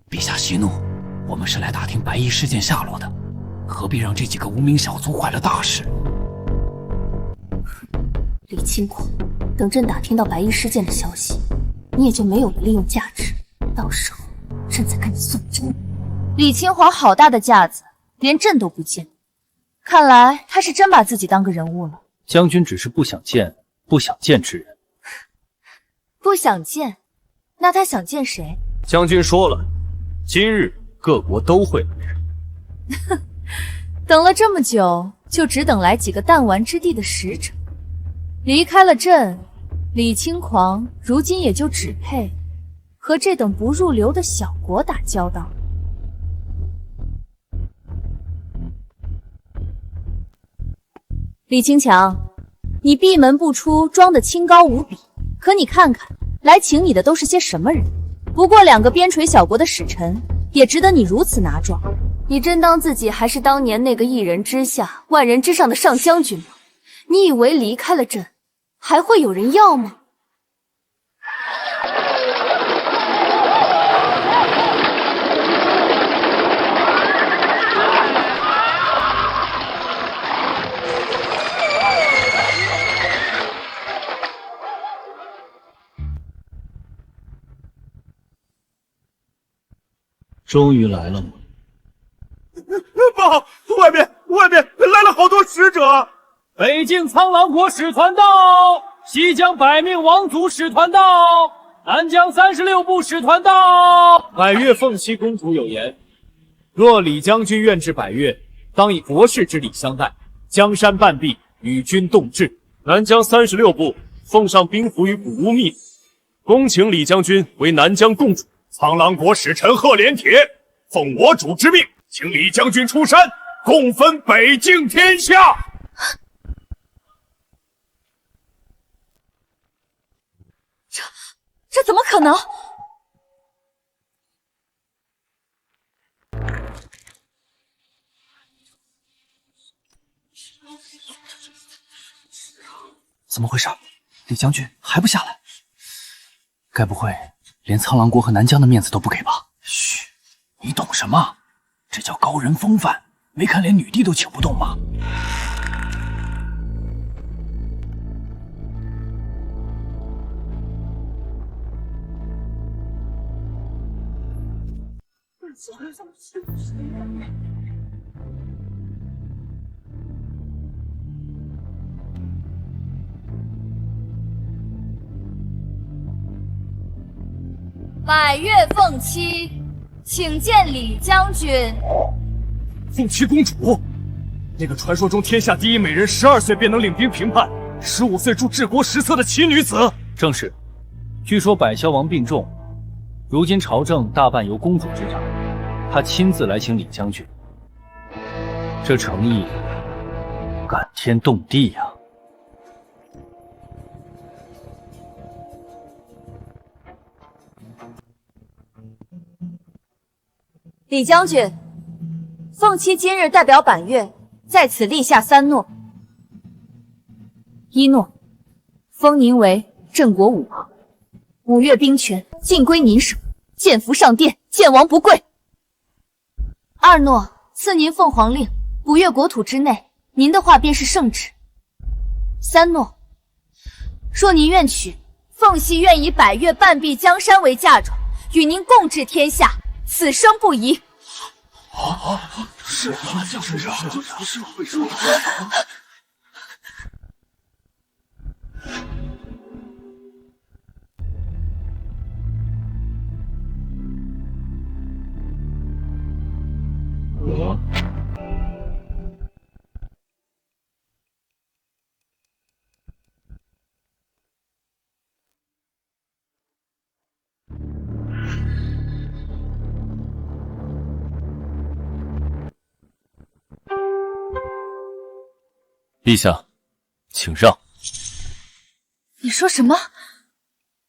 Speaker 1: 陛下息怒，我们是来打听白衣事件下落的，何必让这几个无名小卒坏了大事？
Speaker 5: 李清狂，等朕打听到白衣事件的消息，你也就没有了利用价值，到时候朕再跟你算账。李清皇好大的架子，连朕都不见，看来他是真把自己当个人物了。
Speaker 8: 将军只是不想见之人。
Speaker 5: 不想见，那他想见谁？
Speaker 8: 将军说了，今日各国都会来。
Speaker 5: 等了这么久，就只等来几个弹丸之地的使者。离开了朕，李清狂如今也就只配和这等不入流的小国打交道。李清强，你闭门不出，装得清高无比，可你看看，来请你的都是些什么人？不过2个边陲小国的使臣，也值得你如此拿状。你真当自己还是当年那个一人之下万人之上的上将军吗？你以为离开了朕，还会有人要吗？
Speaker 8: 终于来了吗？
Speaker 4: 不好，外面来了好多使者！北境苍狼国使团到，西疆百命王族使团到，南疆36部使团到。
Speaker 7: 百越凤栖公主有言，若李将军愿至百越，
Speaker 4: 当以国士之礼相待，江山半壁，与君共治。
Speaker 6: 南疆36部奉上兵符与谷物密，恭请李将军为南疆共主。
Speaker 12: 苍狼国使臣贺连铁奉我主之命，请李将军出山，共分北境天下。
Speaker 5: 这怎么可能？
Speaker 2: 怎么回事？李将军还不下来？该不会连苍狼国和南疆的面子都不给吧？嘘，你懂什么？这叫高人风范，没看连女帝都请不动吗？
Speaker 5: 百越凤七，请见李将军。
Speaker 4: 凤七公主，那个传说中天下第一美人，12岁便能领兵平叛，15岁著治国实策的奇女子。
Speaker 8: 正是，据说百霄王病重，如今朝政大半由公主执掌，她亲自来请李将军，这诚意感天动地呀！
Speaker 5: 李将军，凤七今日代表百越在此立下3诺：一诺，封您为镇国武王，5岳兵权尽归您手，剑符上殿，见王不贵。2诺，赐您凤凰令，5岳国土之内，您的话便是圣旨。3诺，若您愿娶，凤系愿以百越半壁江山为嫁妆，与您共治天下，此生不移。
Speaker 12: 是会说。
Speaker 2: 陛下，请让。
Speaker 5: 你说什么？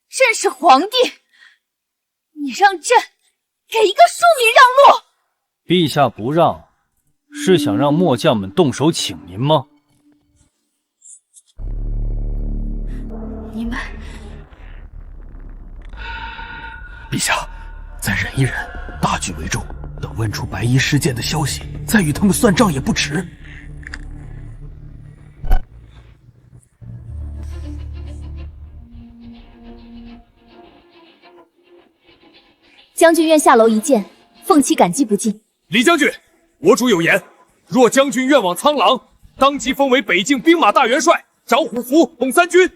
Speaker 5: 朕是皇帝，你让朕给一个庶民让路？
Speaker 8: 陛下不让，是想让末将们动手请您吗？
Speaker 3: 你们，
Speaker 2: 陛下，再忍一忍，大局为重。等问出白衣事件的消息，再与他们算账也不迟。
Speaker 5: 将军愿下楼一见，凤七感激不尽。
Speaker 4: 李将军，我主有言，若将军愿往苍狼，当即封为北境兵马大元帅，掌虎符，统3军。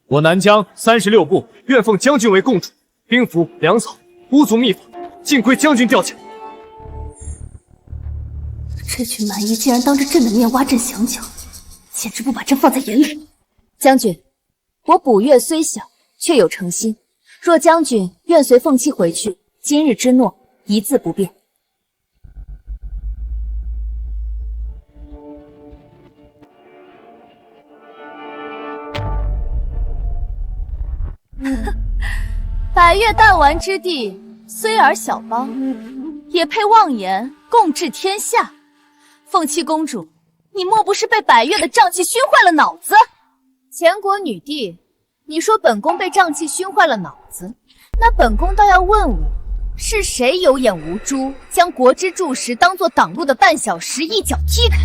Speaker 4: 我南疆36部愿奉将军为共主，兵符、粮草、巫族秘法，尽归将军调遣。
Speaker 3: 这群蛮夷竟然当着朕的面挖朕墙角，简直不把朕放在眼里。
Speaker 5: 将军，我卜月虽小，却有诚心。若将军愿随凤七回去，今日之诺一字不变。百越弹丸之地，虽尔小邦，也配妄言共治天下。凤七公主，你莫不是被百越的瘴气熏坏了脑子？前国女帝，你说本宫被瘴气熏坏了脑子，那本宫倒要问问，是谁有眼无珠，将国之柱石当作挡路的绊脚石一脚踢开？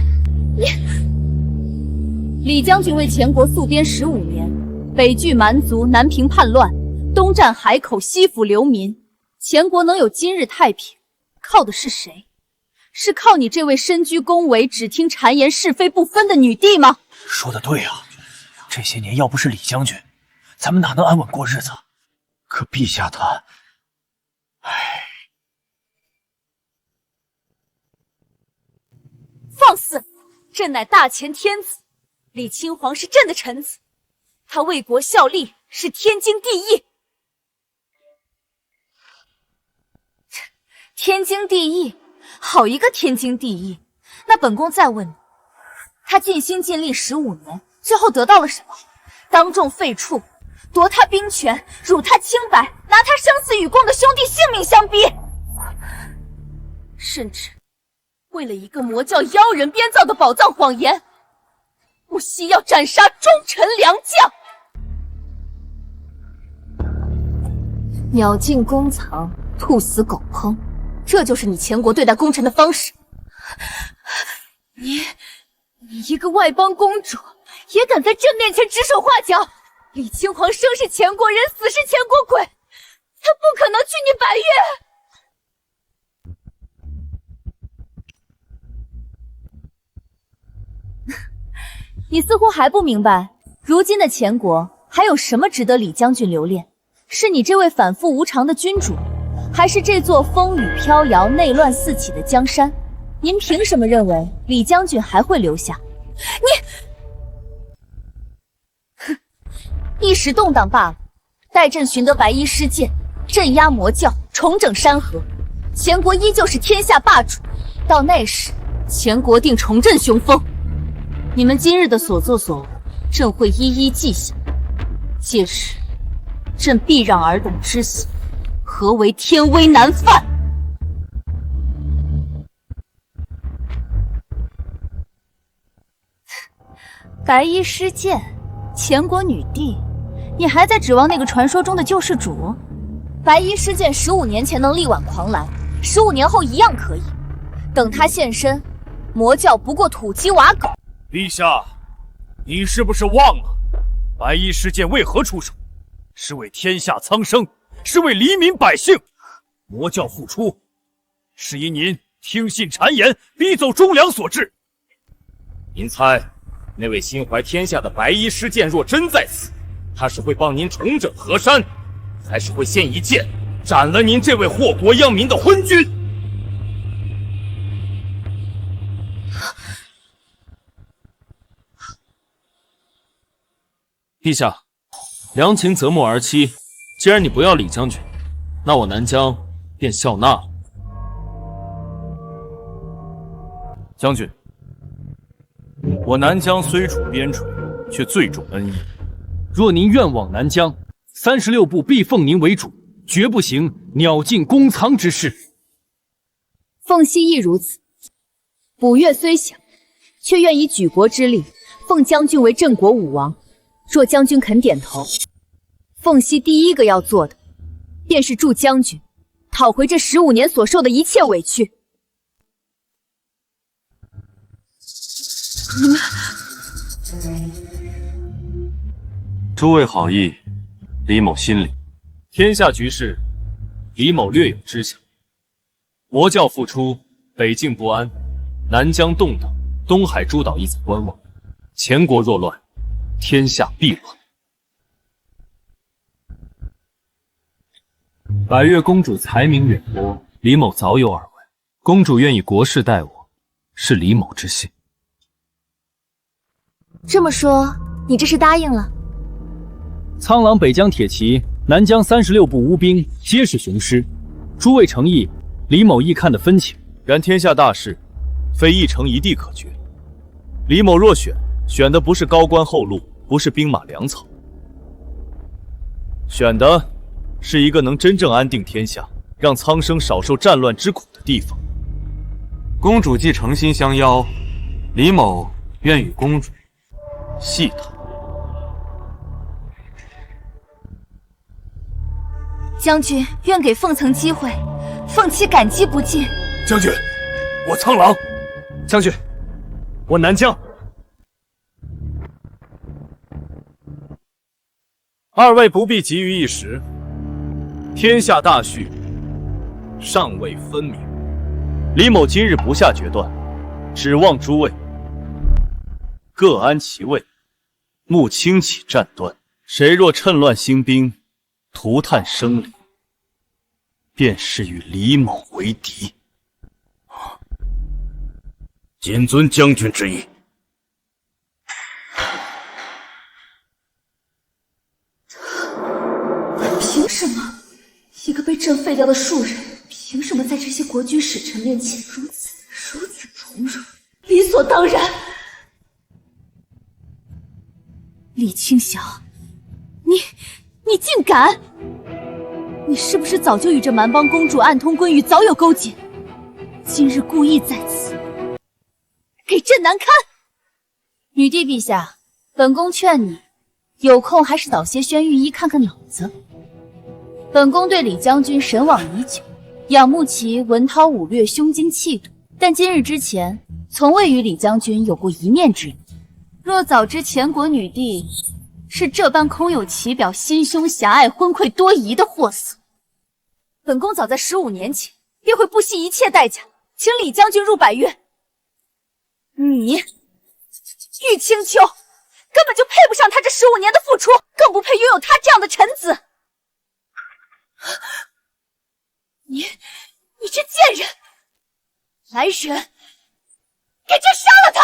Speaker 5: 李将军为前国戍边15年，北拒蛮族，南平叛乱，东战海口，西抚流民，前国能有今日太平，靠的是谁？是靠你这位身居宫闱，只听谗言，是非不分的女帝吗？
Speaker 2: 说的对啊，这些年要不是李将军，咱们哪能安稳过日子？可陛下他，
Speaker 5: 放肆！朕乃大前天子，李亲皇是朕的臣子，他为国效力是天经地义。天经地义，好一个天经地义！那本宫再问你，他尽心尽力15年，最后得到了什么？当众废黜，夺他兵权，辱他清白，拿他生死与共的兄弟性命相逼，甚至为了一个魔教妖人编造的宝藏谎言，不惜要斩杀忠臣良将。鸟尽弓藏，兔死狗烹，这就是你前国对待功臣的方式。你一个外邦公主，也敢在朕面前指手画脚？李亲皇生是前国人，死是前国鬼，他不可能娶你白月。你似乎还不明白，如今的前国还有什么值得李将军留恋？是你这位反复无常的君主，还是这座风雨飘摇、内乱四起的江山？您凭什么认为李将军还会留下？一时动荡罢了，待朕寻得白衣施剑，镇压魔教，重整山河，前国依旧是天下霸主。到那时，前国定重振雄风。你们今日的所作所为，朕会一一记下。届时，朕必让尔等知晓何为天威难犯。白衣施剑，前国女帝，你还在指望那个传说中的救世主？白衣施剑15年前能力挽狂澜，15年后一样可以。等他现身，魔教不过土鸡瓦狗。
Speaker 4: 陛下，你是不是忘了白衣施剑为何出手？是为天下苍生，是为黎民百姓。魔教复出，是因您听信谗言，逼走忠良所致。您猜？那位心怀天下的白衣施剑若真在此，他是会帮您重整河山，还是会先一剑斩了您这位祸国殃民的昏君？
Speaker 8: 陛下，良禽择木而栖，既然你不要李将军，那我南疆便笑纳了。
Speaker 4: 将军，我南疆虽处边陲，却最重恩义。
Speaker 8: 若您愿往南疆，36部必奉您为主，绝不行鸟尽弓藏之事。
Speaker 5: 凤溪亦如此。卜月虽小，却愿以举国之力，奉将军为镇国武王。若将军肯点头，凤溪第一个要做的，便是助将军讨回这15年所受的一切委屈。你们，
Speaker 6: 诸位好意，李某心领。
Speaker 8: 天下局势，李某略有知晓。魔教复出，北境不安，南疆动荡，东海诸岛亦在观望。前国若乱，天下必乱。百越公主才名远播，李某早有耳闻。公主愿以国事待我，是李某之幸。
Speaker 5: 这么说，你这是答应了？
Speaker 8: 苍狼北疆铁骑，南疆36部乌兵，皆是雄师。诸位诚意，李某亦看得分清。
Speaker 6: 然天下大事，非一城一地可决。李某若选的不是高官厚禄，不是兵马粮草，选的是一个能真正安定天下，让苍生少受战乱之苦的地方。
Speaker 13: 公主既诚心相邀，李某愿与公主细谈。
Speaker 5: 将军愿给凤层机会，凤妻感激不尽。
Speaker 4: 将军，我苍狼；将军，我南疆。二位不必急于一时，天下大序尚未分明。
Speaker 6: 李某今日不下决断，指望诸位各安其位，勿轻启战端。谁若趁乱兴兵，涂炭生灵，便是与李某为敌。谨遵将军之意。
Speaker 3: 凭什么？一个被朕废掉的庶人，凭什么在这些国君使臣面前如此从容，理所当然？
Speaker 5: 李清晓，你竟敢！你是不是早就与这蛮邦公主暗通闺女，早有勾结？今日故意在此给朕难堪！女帝陛下，本宫劝你有空还是早些宣御医看看脑子。本宫对李将军神往已久，仰慕其文韬武略、胸襟气度，但今日之前从未与李将军有过一面之缘。若早知前国女帝是这般空有其表、心胸狭隘、昏聩多疑的货色，本宫早在15年前便会不惜一切代价请李将军入百越。你玉清秋根本就配不上他这15年的付出，更不配拥有他这样的臣子。你这贱人！来人，给朕杀了他！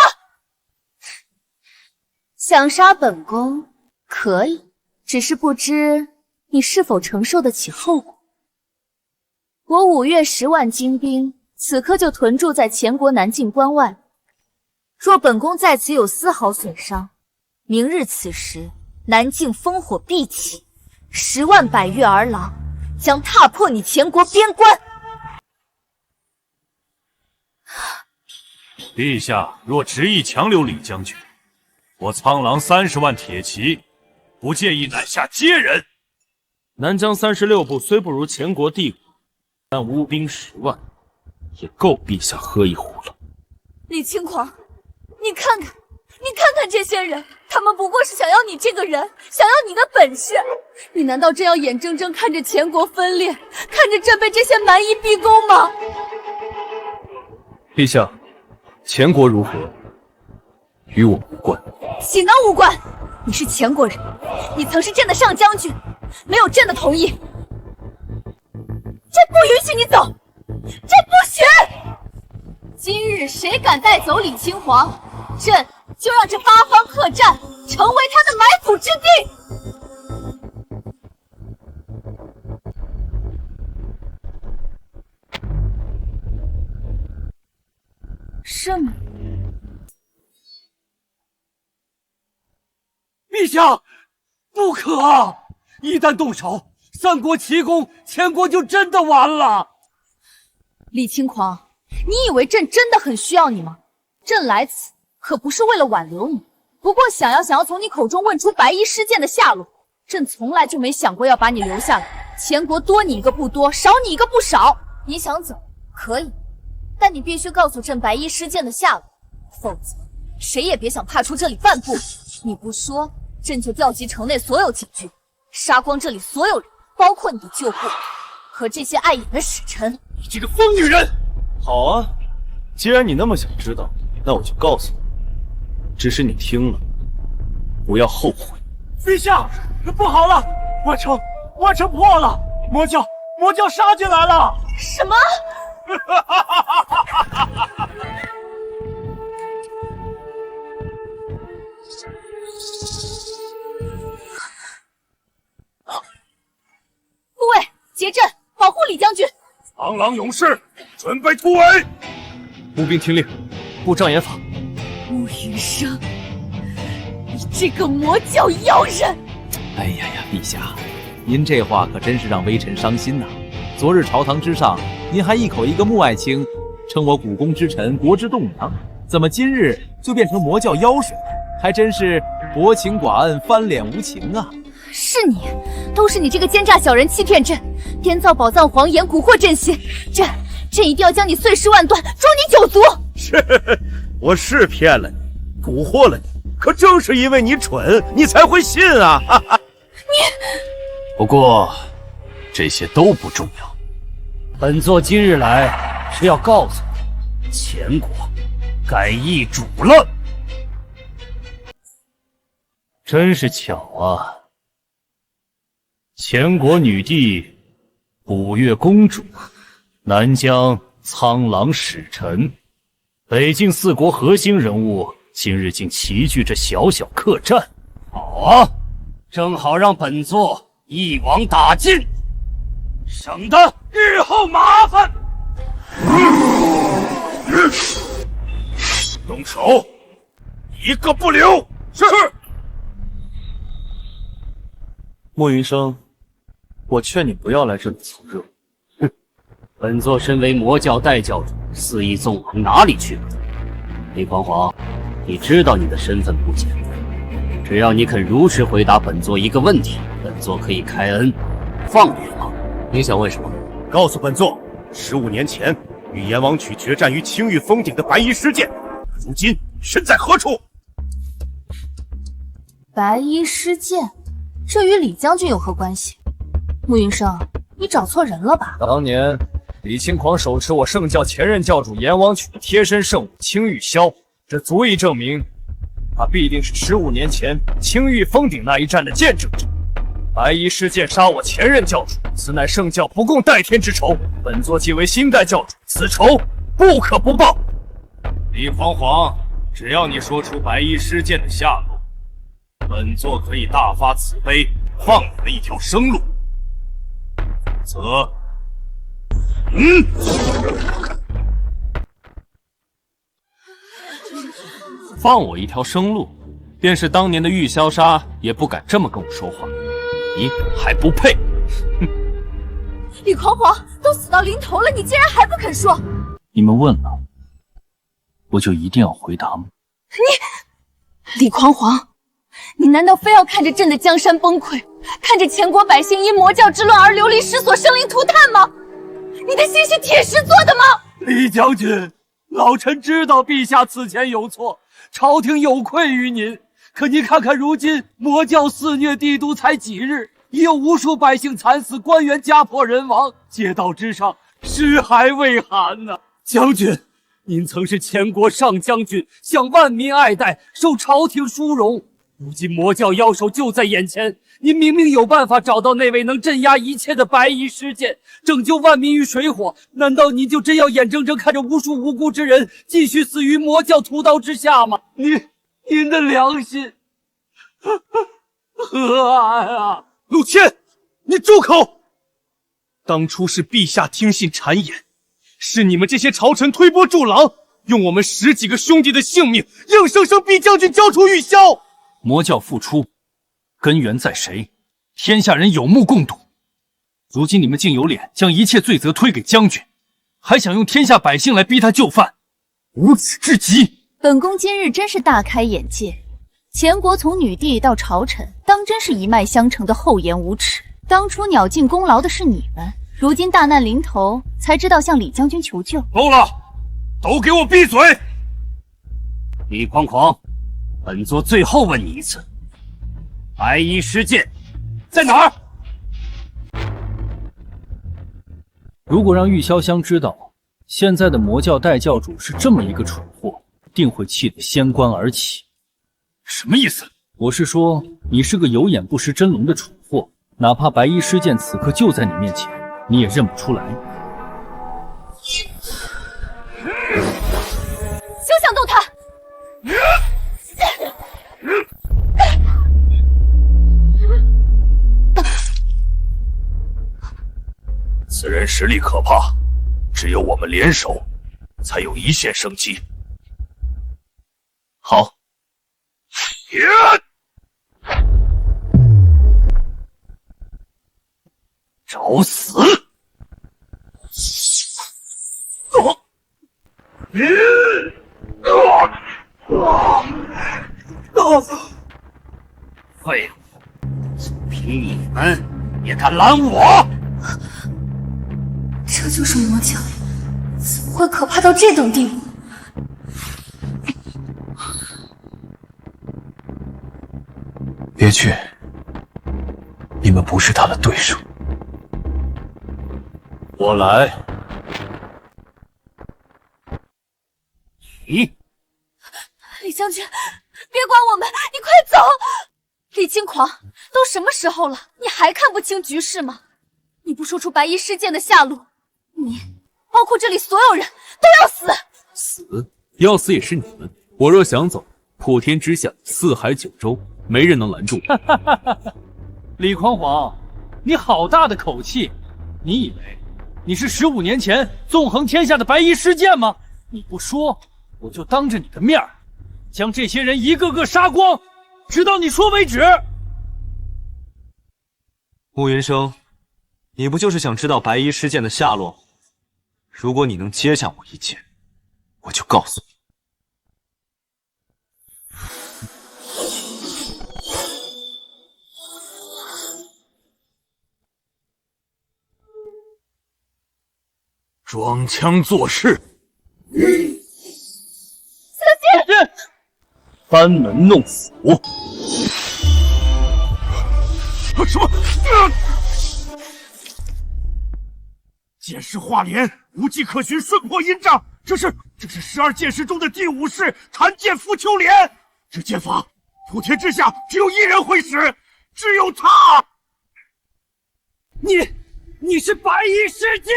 Speaker 5: 想杀本宫可以，只是不知你是否承受得起后果。我5月10万精兵，此刻就屯驻在前国南境关外。若本宫在此有丝毫损伤，明日此时，南境烽火必起，10万百越儿郎将踏破你前国边关。
Speaker 4: 陛下若执意强留李将军，我苍狼30万铁骑，不介意南下接人。
Speaker 13: 南疆36部虽不如前国帝国，但乌兵10万，也够陛下喝一壶了。
Speaker 5: 李轻狂，你看看这些人，他们不过是想要你这个人，想要你的本事。你难道真要眼睁睁看着前国分裂，看着朕被这些蛮夷逼宫吗？
Speaker 13: 陛下，前国如何，与我无关。
Speaker 5: 岂能无关？你是前国人，你曾是朕的上将军，没有朕的同意，朕不允许你走，朕不许！今日谁敢带走李清皇，朕就让这8方客栈成为他的埋伏之地。是吗？
Speaker 9: 陛下，不可！一旦动手，3国齐攻，前国就真的完了。
Speaker 5: 李轻狂，你以为朕真的很需要你吗？朕来此可不是为了挽留你，不过想要从你口中问出白衣施剑的下落。朕从来就没想过要把你留下来，前国多你一个不多，少你一个不少。你想走可以，但你必须告诉朕白衣施剑的下落，否则谁也别想踏出这里半步。你不说，朕就调集城内所有禁军，杀光这里所有人，包括你的旧部和这些碍眼的使臣。
Speaker 4: 你这个疯女人！
Speaker 13: 好啊，既然你那么想知道，那我就告诉你，只是你听了不要后悔。
Speaker 9: 陛下，不好了，万城破了，魔教杀进来了！
Speaker 5: 什么？护卫，结阵，保护李将军！
Speaker 6: 苍狼勇士，准备突围！
Speaker 13: 步兵听令，布障眼法。
Speaker 5: 穆云生，你这个魔教妖人！
Speaker 2: 哎呀呀，陛下，您这话可真是让微臣伤心呐！昨日朝堂之上，您还一口一个穆爱卿，称我古宫之臣，国之栋梁，怎么今日就变成魔教妖水？还真是薄情寡恩，翻脸无情啊！
Speaker 5: 是你，都是你这个奸诈小人欺骗朕，编造宝藏谎言，蛊惑朕心。朕一定要将你碎尸万段，诛你9族！
Speaker 6: 我是骗了你，蛊惑了你，可正是因为你蠢，你才会信啊！哈哈。
Speaker 1: 不过这些都不重要，本座今日来是要告诉你，前国改易主了。真是巧啊！前国女帝5月公主，南疆苍狼使臣，
Speaker 7: 北境4国核心人物今日竟齐聚这小小客栈。
Speaker 1: 好啊，正好让本座一网打尽，省得日后麻烦。
Speaker 10: 动手，一个不留。是。
Speaker 13: 莫云生，我劝你不要来这里凑热闹。
Speaker 1: 哼，本座身为魔教代教主，肆意纵横哪里去了？李匡煌，你知道你的身份不简单，只要你肯如实回答本座一个问题，本座可以开恩放你一马。
Speaker 13: 你想问什么？
Speaker 6: 告诉本座，15年前与阎王曲决战于青玉峰顶的白衣师剑，如今身在何处？
Speaker 5: 白衣师剑，这与李将军有何关系？慕云生，你找错人了吧？
Speaker 4: 当年李轻狂手持我圣教前任教主阎王曲的贴身圣物青玉箫，这足以证明他必定是15年前青玉峰顶那一战的见证者。白衣师剑杀我前任教主，此乃圣教不共戴天之仇。本座既为新代教主，此仇不可不报。李匡煌，只要你说出白衣师剑的下落，本座可以大发慈悲，放你们一条生路。则，
Speaker 9: 放我一条生路，便是当年的玉箫杀也不敢这么跟我说话。你还不配！
Speaker 5: 李匡煌都死到临头了，你竟然还不肯说！
Speaker 2: 你们问了，我就一定要回答吗？
Speaker 5: 李匡煌，你难道非要看着朕的江山崩溃，看着前国百姓因魔教之乱而流离失所、生灵涂炭吗？你的心是铁石做的吗？
Speaker 9: 李将军，老臣知道陛下此前有错，朝廷有愧于您。可您看看如今魔教肆虐帝都才几日，已有无数百姓惨死，官员家破人亡，街道之上尸骸未寒呐！将军，您曾是前国上将军，享万民爱戴，受朝廷殊荣。如今魔教妖首就在眼前，您明明有办法找到那位能镇压一切的白衣师剑，拯救万民于水火，难道您就真要眼睁睁看着无数无辜之人继续死于魔教屠刀之下吗？您的良心何安啊！
Speaker 4: 陆谦，你住口！当初是陛下听信谗言，是你们这些朝臣推波助澜，用我们10几个兄弟的性命，硬生生逼将军交出玉箫。
Speaker 2: 魔教复出，根源在谁？天下人有目共睹。如今你们竟有脸将一切罪责推给将军，还想用天下百姓来逼他就范，无耻至极！
Speaker 5: 本宫今日真是大开眼界，前国从女帝到朝臣，当真是一脉相承的厚颜无耻。当初鸟尽功劳的是你们，如今大难临头才知道向李将军求救。
Speaker 4: 够了，都给我闭嘴！
Speaker 1: 李匡煌，本座最后问你一次，白衣师剑在哪儿？
Speaker 2: 如果让玉潇湘知道现在的魔教代教主是这么一个蠢货，定会气得掀棺而起。
Speaker 4: 什么意思？
Speaker 2: 我是说，你是个有眼不识真龙的蠢货，哪怕白衣师剑此刻就在你面前，你也认不出来。
Speaker 5: 休想动他！
Speaker 7: 此人实力可怕，只有我们联手，才有一线生机。好。
Speaker 1: 找死！废物！凭你们也敢拦我？
Speaker 3: 这就是魔教，怎么会可怕到这等地步？
Speaker 11: 别去，你们不是他的对手。
Speaker 7: 我来。
Speaker 1: 咦？
Speaker 3: 李将军，别管我们，你快走！李轻狂，都什么时候了，你还看不清局势吗？你不说出白衣师剑的下落，你，包括这里所有人都要死！
Speaker 7: 死？
Speaker 8: 要死也是你们。我若想走，普天之下，四海九州，没人能拦住我。
Speaker 4: 李匡晃，你好大的口气！你以为你是15年前纵横天下的白衣施剑吗？你不说，我就当着你的面将这些人一个个杀光，直到你说为止。
Speaker 13: 慕云生，你不就是想知道白衣施剑的下落？如果你能接下我一剑，我就告诉你。
Speaker 11: 装腔作势，
Speaker 8: 班门弄斧！
Speaker 11: 什么？剑式化莲，无迹可寻，瞬破阴障。这是12剑式中的第5式弹剑拂秋莲。这剑法，普天之下只有一人会使，只有他。
Speaker 4: 你是白衣施剑！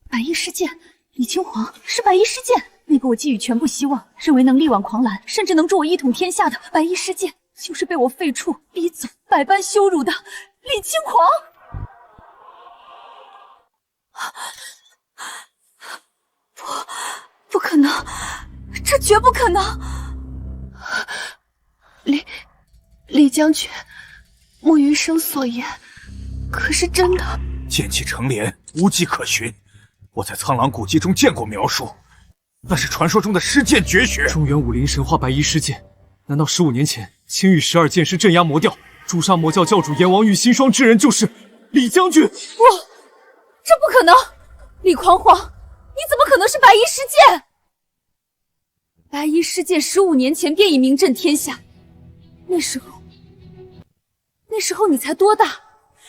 Speaker 3: 白衣施剑，李青黄是白衣施剑，那个我寄予全部希望，认为能力挽狂澜，甚至能助我一统天下的白衣施剑，就是被我废黜、逼走、百般羞辱的李青黄。不可能，这绝不可能！李将军，慕云生所言可是真的？
Speaker 11: 剑气成莲，无迹可寻。我在苍狼古籍中见过描述，那是传说中的施剑绝学。
Speaker 4: 中原武林神话白衣施剑，难道15年前青玉12剑师镇压魔教，诛杀魔教教主阎王玉心霜之人就是李将军？
Speaker 3: 这不可能！李匡晃，你怎么可能是白衣施剑？白衣施剑15年前便已名震天下，那时候你才多大？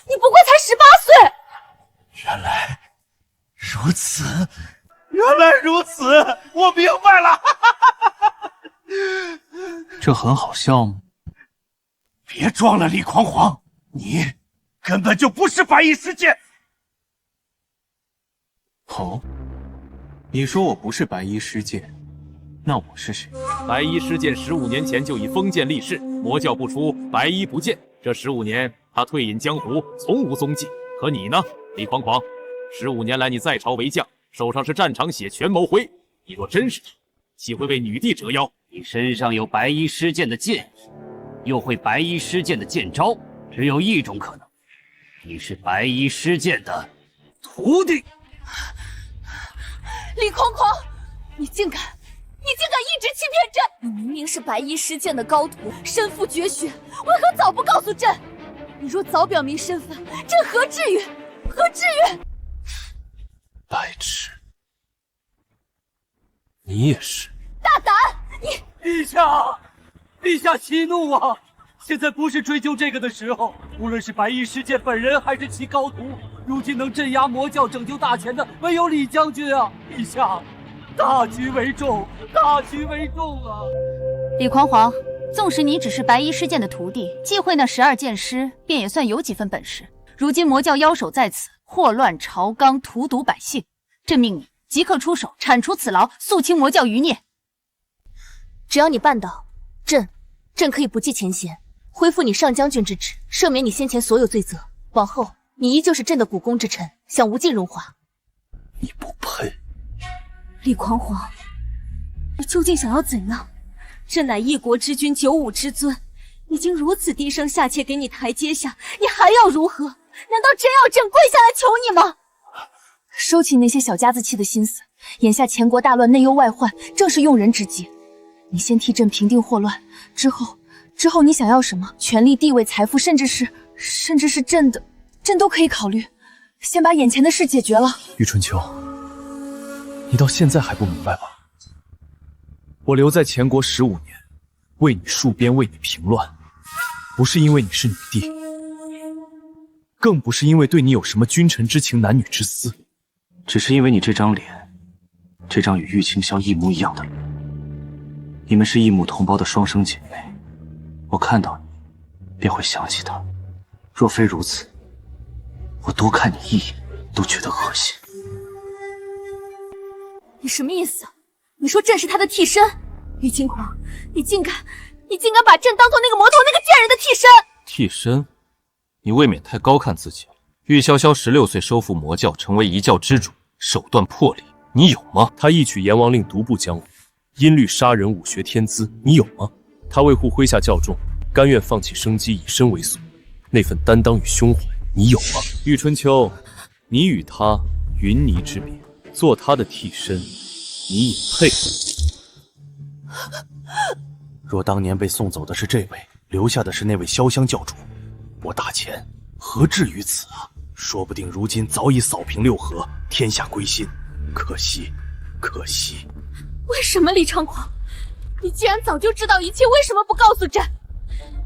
Speaker 3: 你不过才18岁。
Speaker 11: 原来如此，我明白了。
Speaker 2: 这很好笑吗？
Speaker 11: 别装了，李匡晃，你根本就不是白衣施剑。
Speaker 2: 哦，你说我不是白衣施剑，那我是谁？
Speaker 7: 白衣施剑15年前就已封建立誓，魔教不出，白衣不见。这15年，他退隐江湖，从无踪迹。可你呢，李匡晃？15年来，你在朝为将，手上是战场血，权谋灰。你若真是他，岂会为女帝折腰？
Speaker 1: 你身上有白衣施剑的剑意，又会白衣施剑的剑招，只有一种可能，你是白衣施剑的徒弟。
Speaker 3: 李匡晃，你竟敢一直欺骗朕！你明明是白衣施剑的高徒，身负绝学，为何早不告诉朕？你若早表明身份，朕何至于？
Speaker 2: 白痴，你也是
Speaker 3: 大胆！
Speaker 4: 陛下息怒啊！现在不是追究这个的时候。无论是白衣施剑本人，还是其高徒，如今能镇压魔教、拯救大权的，唯有李将军啊！陛下，大局为重啊！
Speaker 5: 李匡晃，纵使你只是白衣施剑的徒弟，忌讳那12剑师，便也算有几分本事。如今魔教妖首在此，祸乱朝纲，荼毒百姓，朕命你即刻出手，铲除此劳，肃清魔教余孽。
Speaker 3: 只要你办到，朕可以不计前嫌，恢复你上将军之职，赦免你先前所有罪责。往后你依旧是朕的股肱之臣，享无尽荣华。
Speaker 2: 你不配！
Speaker 3: 李匡晃，你究竟想要怎样？朕乃一国之君，95之尊，已经如此低声下气给你台阶下，你还要如何？难道真要朕跪下来求你吗？收起那些小家子气的心思，眼下前国大乱，内忧外患，正是用人之际。你先替朕平定祸乱，之后你想要什么？权力、地位、财富，甚至是朕的，朕都可以考虑。先把眼前的事解决了。
Speaker 8: 余春秋，你到现在还不明白吗？我留在前国15年，为你戍边，为你平乱，不是因为你是女帝，更不是因为对你有什么君臣之情、男女之私，
Speaker 2: 只是因为你这张脸，这张与玉清霄一模一样的脸。你们是异母同胞的双生姐妹，我看到你便会想起她。若非如此，我多看你一眼都觉得恶心。
Speaker 3: 你什么意思？你说朕是他的替身？李轻狂，你竟敢把朕当做那个魔头那个贱人的替身！
Speaker 13: 替身？你未免太高看自己了。玉箫箫16岁收复魔教，成为一教之主，手段魄力，你有吗？
Speaker 14: 他一举阎王令独步江湖，音律杀人，武学天资，你有吗？他维护麾下教众，甘愿放弃生机以身为俗，那份担当与胸怀，你有吗？玉春秋，你与他云泥之别，做他的替身，你也配？
Speaker 2: 若当年被送走的是这位，留下的是那位潇湘教主，我大钱何至于此啊？说不定如今早已扫平六合，天下归心。可惜，可惜。
Speaker 3: 为什么李猖狂？你既然早就知道一切，为什么不告诉朕？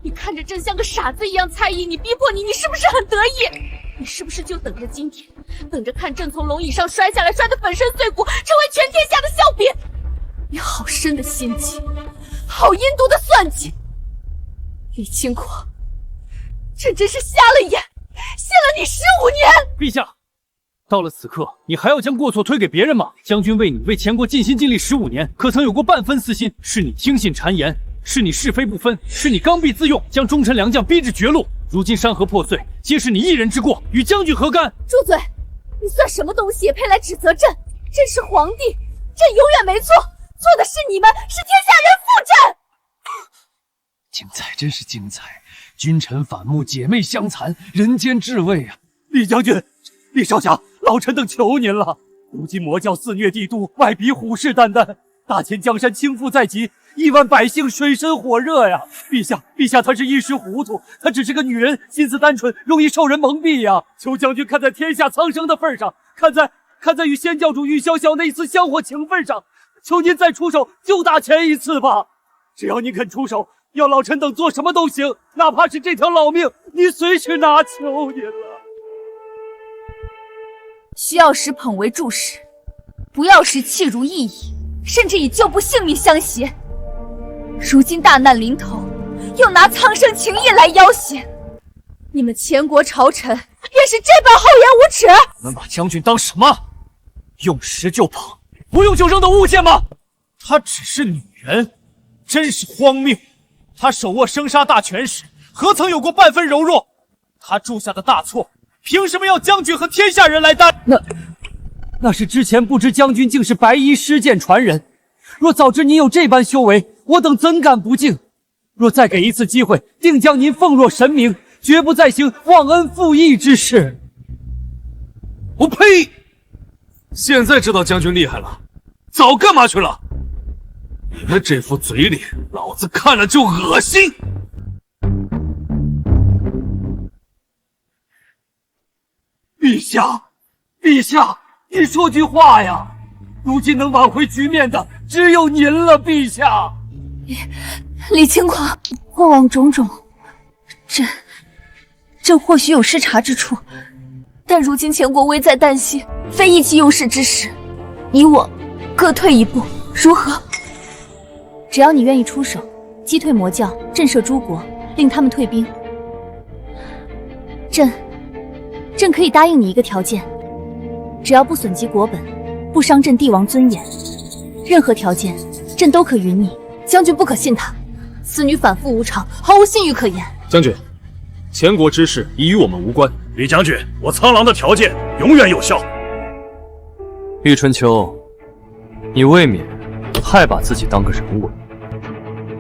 Speaker 3: 你看着朕像个傻子一样猜疑你，逼迫你，你是不是很得意？你是不是就等着今天，等着看朕从龙椅上摔下来，摔得粉身碎骨，成为全天下的笑柄？你好深的心机，好阴毒的算计！李轻狂，朕真是瞎了眼，信了你15年！
Speaker 8: 陛下，到了此刻，你还要将过错推给别人吗？将军为你为前国尽心尽力15年，可曾有过半分私心？是你听信谗言，是你是非不分，是你刚愎自用，将忠臣良将逼至绝路。如今山河破碎，皆是你一人之过，与将军何干？
Speaker 3: 住嘴！你算什么东西，也配来指责朕？朕是皇帝，朕永远没错，错的是你们，是天下人负朕。
Speaker 2: 精彩，真是精彩！君臣反目，姐妹相残，人间至味啊！
Speaker 8: 李将军，李少侠，老臣等求您了。如今魔教肆虐帝都，外敌虎视眈眈，大千江山倾覆在即，亿万百姓水深火热呀！陛下他是一时糊涂，他只是个女人，心思单纯，容易受人蒙蔽呀！求将军看在天下苍生的份上，看在与仙教主玉箫箫那一次香火情分上，求您再出手救大钱一次吧！只要您肯出手，要老臣等做什么都行，哪怕是这条老命，你随时拿，求您了。
Speaker 3: 需要时捧为柱石，不要时弃如蝼蚁，甚至以救不性命相胁。如今大难临头，又拿苍生情谊来要挟，你们前国朝臣便是这般厚颜无耻！
Speaker 8: 你们把将军当什么？用石就捧，不用就扔的物件吗？她只是女人，真是荒谬！她手握生杀大权时，何曾有过半分柔弱？她铸下的大错，凭什么要将军和天下人来担？那是之前不知将军竟是白衣施剑传人。若早知您有这般修为，我等怎敢不敬？若再给一次机会，定将您奉若神明，绝不再行忘恩负义之事。
Speaker 14: 我呸！现在知道将军厉害了，早干嘛去了？你们这副嘴脸，老子看了就恶心！
Speaker 8: 陛下，您说句话呀！如今能挽回局面的只有您了，陛下。
Speaker 3: 李轻狂，过往种种，朕或许有失察之处，但如今前国危在旦夕，非意气用事之时，你我各退一步，如何？
Speaker 5: 只要你愿意出手，击退魔教，震慑诸国，令他们退兵，朕可以答应你一个条件，只要不损及国本，不伤朕帝王尊严，任何条件朕都可允你。将军不可信他，此女反复无常，毫无信誉可言。
Speaker 14: 将军，前国之事已与我们无关。
Speaker 11: 李将军，我苍狼的条件永远有效。
Speaker 14: 玉春秋，你未免太把自己当个人物了。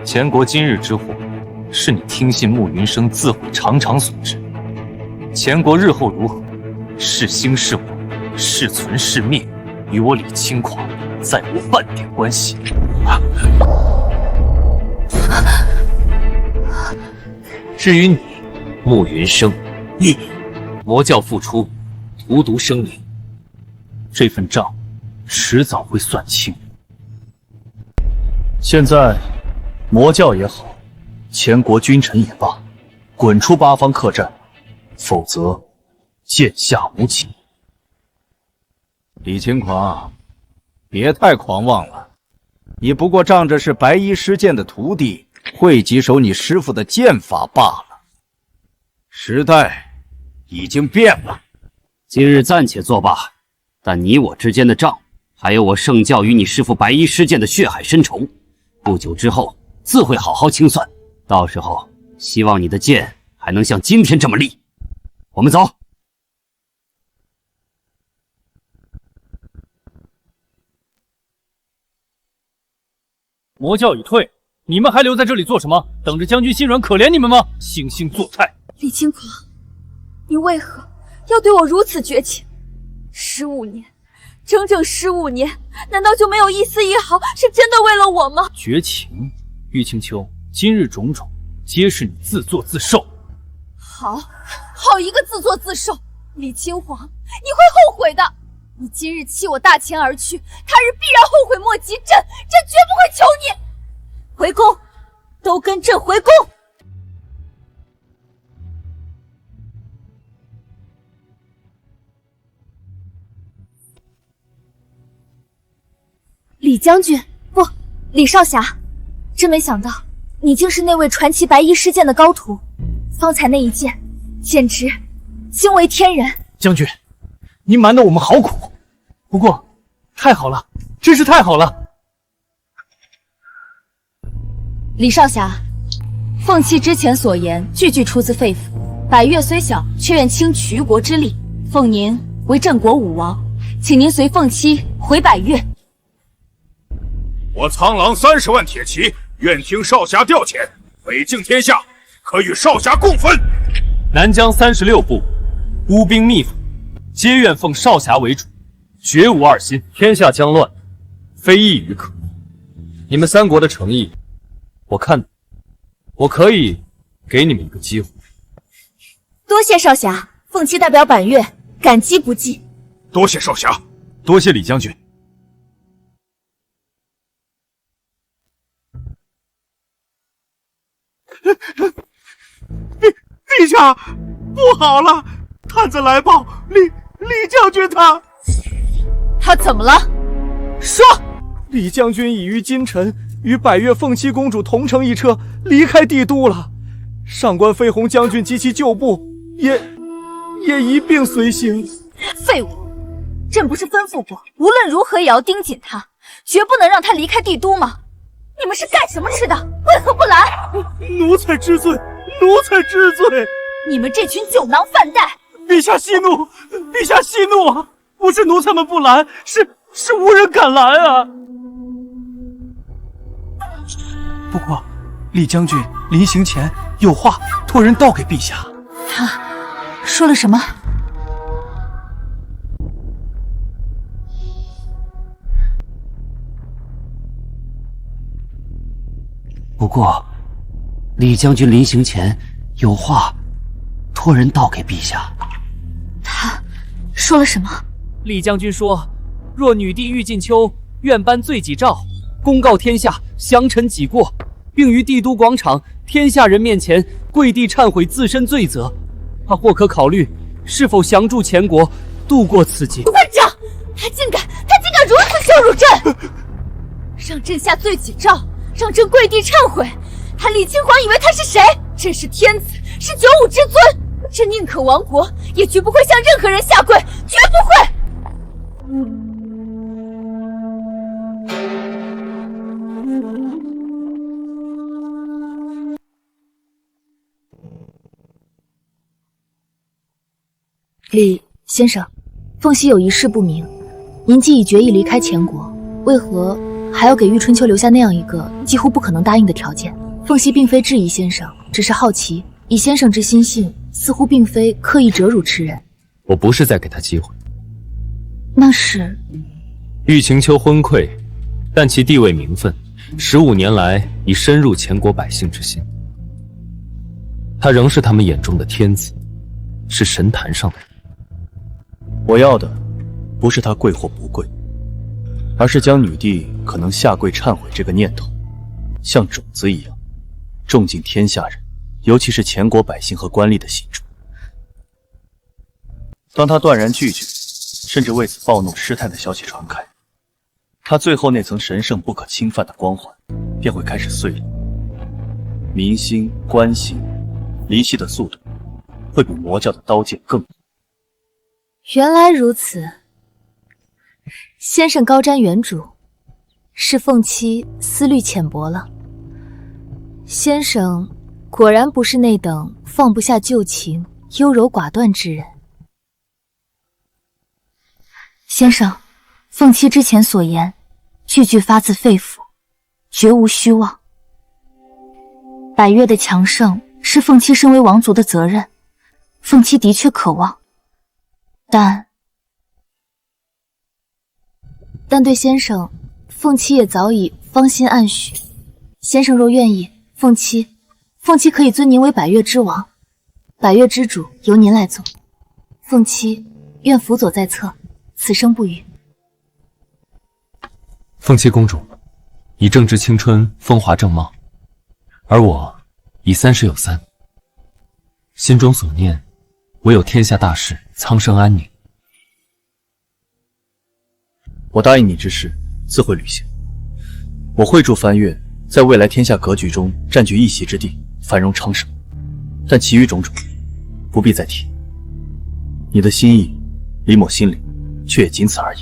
Speaker 13: 前国今日之祸，是你听信慕云生自毁长城所致。前国日后如何，是兴是亡，是存是灭，与我李轻狂再无半点关系。至于你，慕云生，你魔教复出，荼毒生灵，
Speaker 8: 这份账迟早会算清。现在魔教也好，前国君臣也罢，滚出八方客栈，否则剑下无情。
Speaker 15: 李轻狂，别太狂妄了，你不过仗着是白衣施剑的徒弟，会几手你师傅的剑法罢了。时代已经变了。
Speaker 1: 今日暂且作罢，但你我之间的账还有我圣教与你师父白衣师剑的血海深仇，不久之后自会好好清算。到时候，希望你的剑还能像今天这么利。我们走。
Speaker 8: 魔教已退，你们还留在这里做什么？等着将军心软可怜你们吗？惺惺作态！
Speaker 3: 李轻狂，你为何要对我如此绝情？15年，整整15年，难道就没有一丝一毫是真的为了我吗？
Speaker 8: 绝情，玉清秋，今日种种，皆是你自作自受。
Speaker 3: 好一个自作自受！李清皇，你会后悔的。你今日弃我大秦而去，他日必然后悔莫及。朕绝不会求你
Speaker 5: 回宫，都跟朕回宫！
Speaker 3: 李将军，不，李少侠，真没想到你竟是那位传奇白衣师剑的高徒。方才那一剑，简直惊为天人。
Speaker 8: 将军，您瞒得我们好苦，不过太好了，真是太好了。
Speaker 5: 李少侠，凤七之前所言句句出自肺腑。百越虽小，却愿倾衢国之力，奉您为镇国武王，请您随凤七回百越。
Speaker 11: 我苍狼30万铁骑，愿听少侠调遣，北境天下，可与少侠共分。
Speaker 8: 南疆36部，乌兵密府，皆愿奉少侠为主，绝无二心。天下将乱，非一语可。你们三国的诚意，我看到，我可以给你们一个机会。
Speaker 3: 多谢少侠，凤七代表百越，感激不尽。
Speaker 11: 多谢少侠，
Speaker 8: 多谢李将军。
Speaker 11: 陛下，不好了！探子来报，李将军
Speaker 5: 他怎么了？说！
Speaker 4: 李将军已于今晨与百越凤七公主同乘一车离开帝都了，上官飞鸿将军及其旧部也一并随行。
Speaker 3: 废物！朕不是吩咐过，无论如何也要盯紧他，绝不能让他离开帝都吗？你们是干什么吃的？为何不来？
Speaker 4: 奴才知罪，奴才知罪。
Speaker 3: 你们这群酒囊饭袋！
Speaker 4: 陛下息怒，陛下息怒啊！不是奴才们不拦，是无人敢拦啊！不过，李将军临行前有话托人道给陛下。
Speaker 5: 他说了什么？
Speaker 1: 不过，李将军临行前有话托人道给陛下。
Speaker 3: 他说了什么？
Speaker 9: 李将军说，若女帝玉晋秋愿颁罪己诏，公告天下，降臣己过，并于帝都广场天下人面前跪地忏悔自身罪责，他或可考虑是否降助前国，度过此劫。
Speaker 3: 混账！他竟敢如此羞辱朕！让朕下罪己诏，让朕跪地忏悔，他李清皇以为他是谁？朕是天子，是95之尊，朕宁可亡国，也绝不会向任何人下跪，绝不会！
Speaker 5: 李先生，凤溪有一事不明，您既已决意离开前国，为何还要给玉春秋留下那样一个几乎不可能答应的条件？凤溪并非质疑先生，只是好奇，以先生之心性，似乎并非刻意折辱痴人。
Speaker 14: 我不是在给他机会，
Speaker 5: 那是
Speaker 14: 玉晴秋昏聩，但其地位名分15年来已深入前国百姓之心。他仍是他们眼中的天子，是神坛上的人。
Speaker 16: 我要的不是他跪或不跪，而是将女帝可能下跪忏悔这个念头，像种子一样种进天下人，尤其是前国百姓和官吏的心中。当他断然拒绝，甚至为此暴怒失态的消息传开，他最后那层神圣不可侵犯的光环便会开始碎裂，民心、官心离析的速度会比魔教的刀剑更快。
Speaker 5: 原来如此，先生高瞻远瞩，是凤七思虑浅薄了。先生果然不是那等放不下旧情、优柔寡断之人。先生，凤七之前所言，句句发自肺腑，绝无虚妄。百越的强盛是凤七身为王族的责任，凤七的确渴望，但对先生，凤七也早已芳心暗许。先生若愿意，凤七可以尊您为百越之王，百越之主由您来做。凤七愿辅佐在侧，此生不渝。
Speaker 13: 凤七公主，你正值青春，风华正茂，而我已30有3，心中所念，唯有天下大事，苍生安宁。
Speaker 16: 我答应你之事，自会履行。我会助藩越在未来天下格局中占据一席之地，繁荣昌盛。但其余种种，不必再提。你的心意，李某心领，却也仅此而已。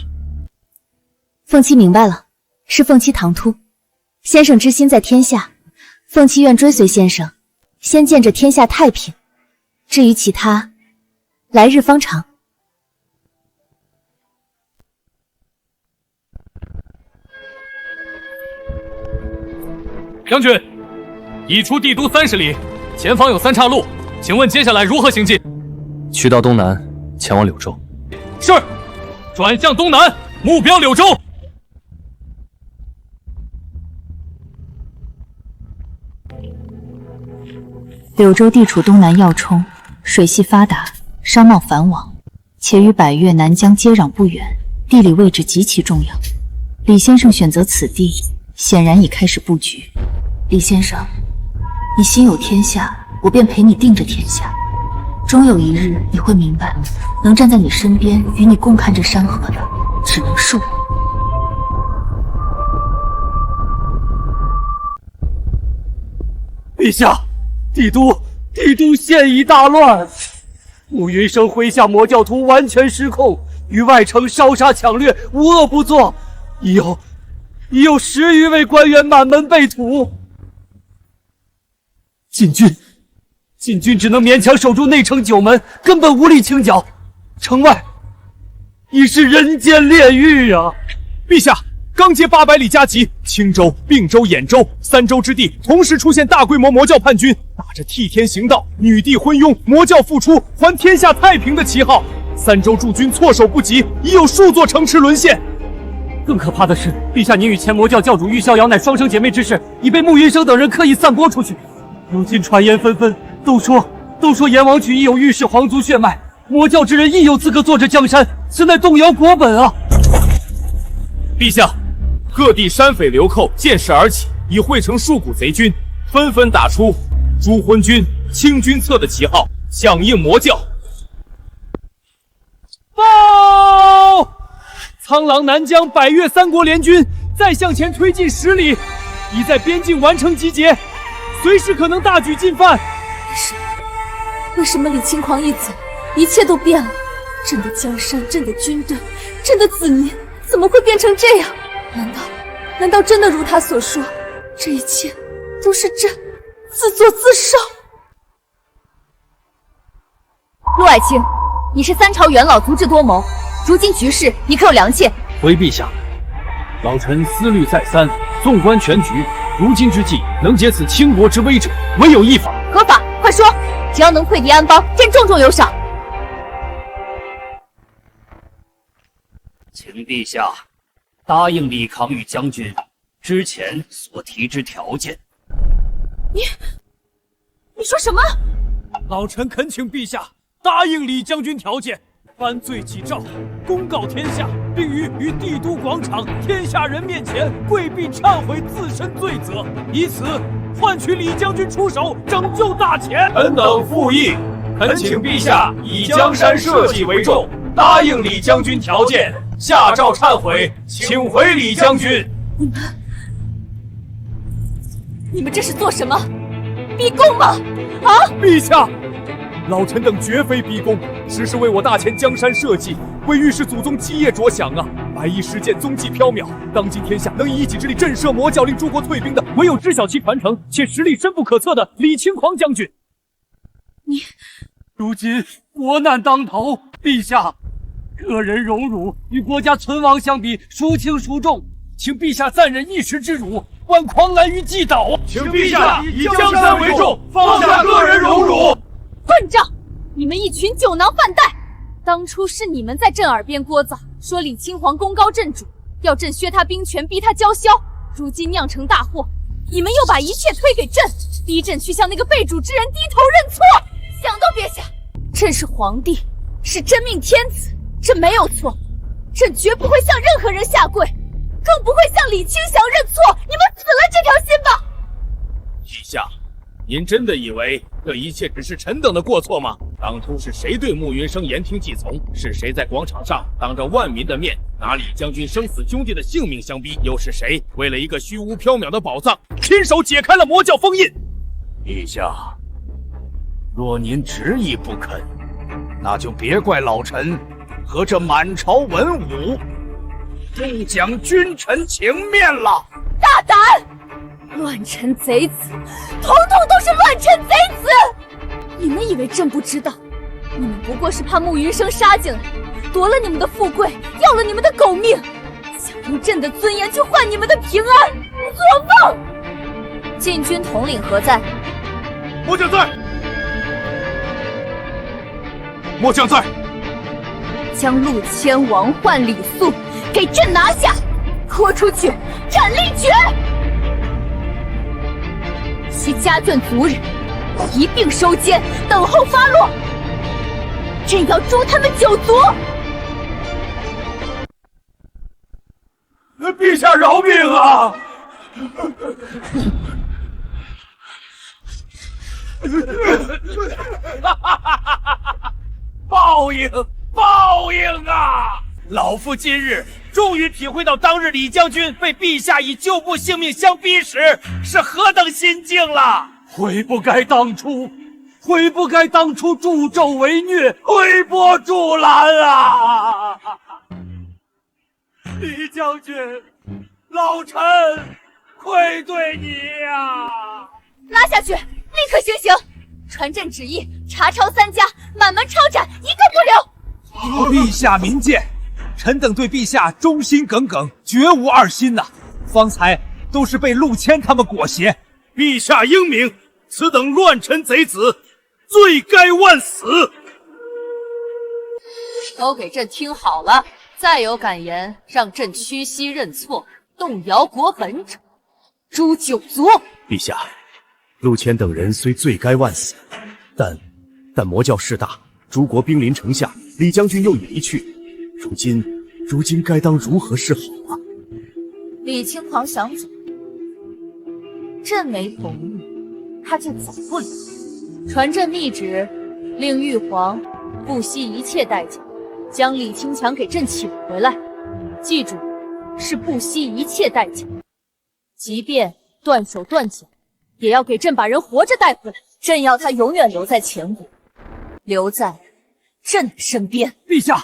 Speaker 5: 凤七明白了，是凤七唐突。先生之心在天下，凤七愿追随先生，先见着天下太平。至于其他，来日方长。
Speaker 8: 将军，已出帝都30里，前方有3岔路，请问接下来如何行进？
Speaker 13: 取道东南，前往柳州。
Speaker 8: 是，转向东南，目标柳州。
Speaker 5: 柳州地处东南要冲，水系发达，商贸繁往，且与百越、南疆接壤不远，地理位置极其重要。李先生选择此地，显然已开始布局。李先生，你心有天下，我便陪你定着天下。终有一日你会明白，能站在你身边与你共看这山河的，只能是我。
Speaker 11: 陛下，帝都现已大乱，慕云生麾下魔教徒完全失控，于外城烧杀抢掠，无恶不作，已有10余位官员满门被屠。禁军只能勉强守住内城9门，根本无力清剿。城外已是人间炼狱啊！
Speaker 4: 陛下，刚接800里加急，青州、并州、兖州3州之地同时出现大规模魔教叛军，打着替天行道、女帝昏庸、魔教复出、还天下太平的旗号。3州驻军措手不及，已有数座城池沦陷。
Speaker 11: 更可怕的是，陛下您与前魔教教主玉逍遥乃双生姐妹之事，已被慕云生等人刻意散播出去。如今传言纷纷，都说阎王曲亦有玉氏皇族血脉，魔教之人亦有资格坐这江山，此乃动摇国本啊！
Speaker 4: 陛下，各地山匪流寇见势而起，已汇成数股贼军，纷纷打出诛昏君、清君侧的旗号，响应魔教。报！苍狼、南疆、百越3国联军再向前推进10里，已在边境完成集结，随时可能大举进犯。
Speaker 3: 为什么李轻狂一走，一切都变了？朕的江山，朕的军队，朕的子民，怎么会变成这样？难道真的如他所说，这一切都是朕自作自受？
Speaker 5: 陆爱卿，你是3朝元老，足智多谋，如今局势，你可有良策？
Speaker 8: 回陛下，老臣思虑再三，纵观全局，如今之计，能解此倾国之危者，唯有一法。
Speaker 5: 何法？快说！只要能退敌安邦，朕重重有赏。
Speaker 1: 请陛下答应李康宇将军之前所提之条件。
Speaker 3: 你说什么？
Speaker 4: 老臣恳请陛下答应李将军条件，颁罪己诏，公告天下，并于帝都广场天下人面前跪毕忏悔自身罪责，以此换取李将军出手拯救大前。
Speaker 7: 臣等附议，恳请陛下以江山社稷为重，答应李将军条件，下诏忏悔，请回李将军。
Speaker 3: 你们这是做什么？逼宫吗？啊！
Speaker 4: 陛下，老臣等绝非逼宫，只是为我大前江山社稷，为御史祖宗基业着想啊！白衣施剑踪迹缥缈，当今天下能以一己之力震慑魔教，令诸国退兵的，唯有知晓其传承且实力深不可测的李轻狂将军。
Speaker 17: 你如今国难当头，陛下，个人荣辱与国家存亡相比，孰轻孰重？请陛下暂忍一时之辱，万狂澜于既倒。
Speaker 11: 请陛下以江山为重，放下个人荣辱。
Speaker 5: 混账！你们一群酒囊饭袋！当初是你们在朕耳边聒噪，说李轻狂功高震主，要朕削他兵权，逼他交销。如今酿成大祸，你们又把一切推给朕，逼朕去向那个被主之人低头认错。想都别想！朕是皇帝，是真命天子，朕没有错，朕绝不会向任何人下跪，更不会向李清祥认错。你们死了这条心吧！
Speaker 7: 陛下，您真的以为这一切只是臣等的过错吗？当初是谁对慕云生言听计从？是谁在广场上当着万民的面拿李将军生死兄弟的性命相逼？又是谁为了一个虚无缥缈的宝藏，亲手解开了魔教封印？
Speaker 15: 陛下，若您执意不肯，那就别怪老臣和这满朝文武不讲君臣情面了。
Speaker 5: 大胆！乱臣贼子，统统都是乱臣贼子！你们以为朕不知道？你们不过是怕慕云生杀进来，夺了你们的富贵，要了你们的狗命，想用朕的尊严去换你们的平安，作凤！禁军统领何在？
Speaker 11: 末将在。末将在。
Speaker 5: 将陆谦、王焕、李肃给朕拿下，拖出去斩立决！其家眷族人一并收监，等候发落。朕要诛他们9族！
Speaker 11: 陛下饶命啊！
Speaker 4: 报应，报应啊！老夫今日终于体会到当日李将军被陛下以救不性命相逼时是何等心境了。
Speaker 17: 悔不该当初助纣为虐，推波助澜啊！李将军，老臣愧对你呀！
Speaker 5: 拉下去，立刻行刑！传朕旨意，查抄3家，满门抄斩，一个不留！
Speaker 4: 陛下明鉴，臣等对陛下忠心耿耿，绝无二心呐。方才都是被陆谦他们裹挟。
Speaker 11: 陛下英明，此等乱臣贼子，罪该万死！
Speaker 5: 都给朕听好了，再有敢言让朕屈膝认错、动摇国本者，诛9族！
Speaker 6: 陛下，陆谦等人虽罪该万死，但魔教势大，诸国兵临城下，李将军又已离去，如今该当如何是好啊？
Speaker 5: 李轻狂想走，朕没同意，他就走不了。传朕密旨，令玉皇不惜一切代价将李清强给朕请回来。记住，是不惜一切代价，即便断手断脚，也要给朕把人活着带回来。朕要他永远留在前国，留在朕的身边。
Speaker 17: 陛下，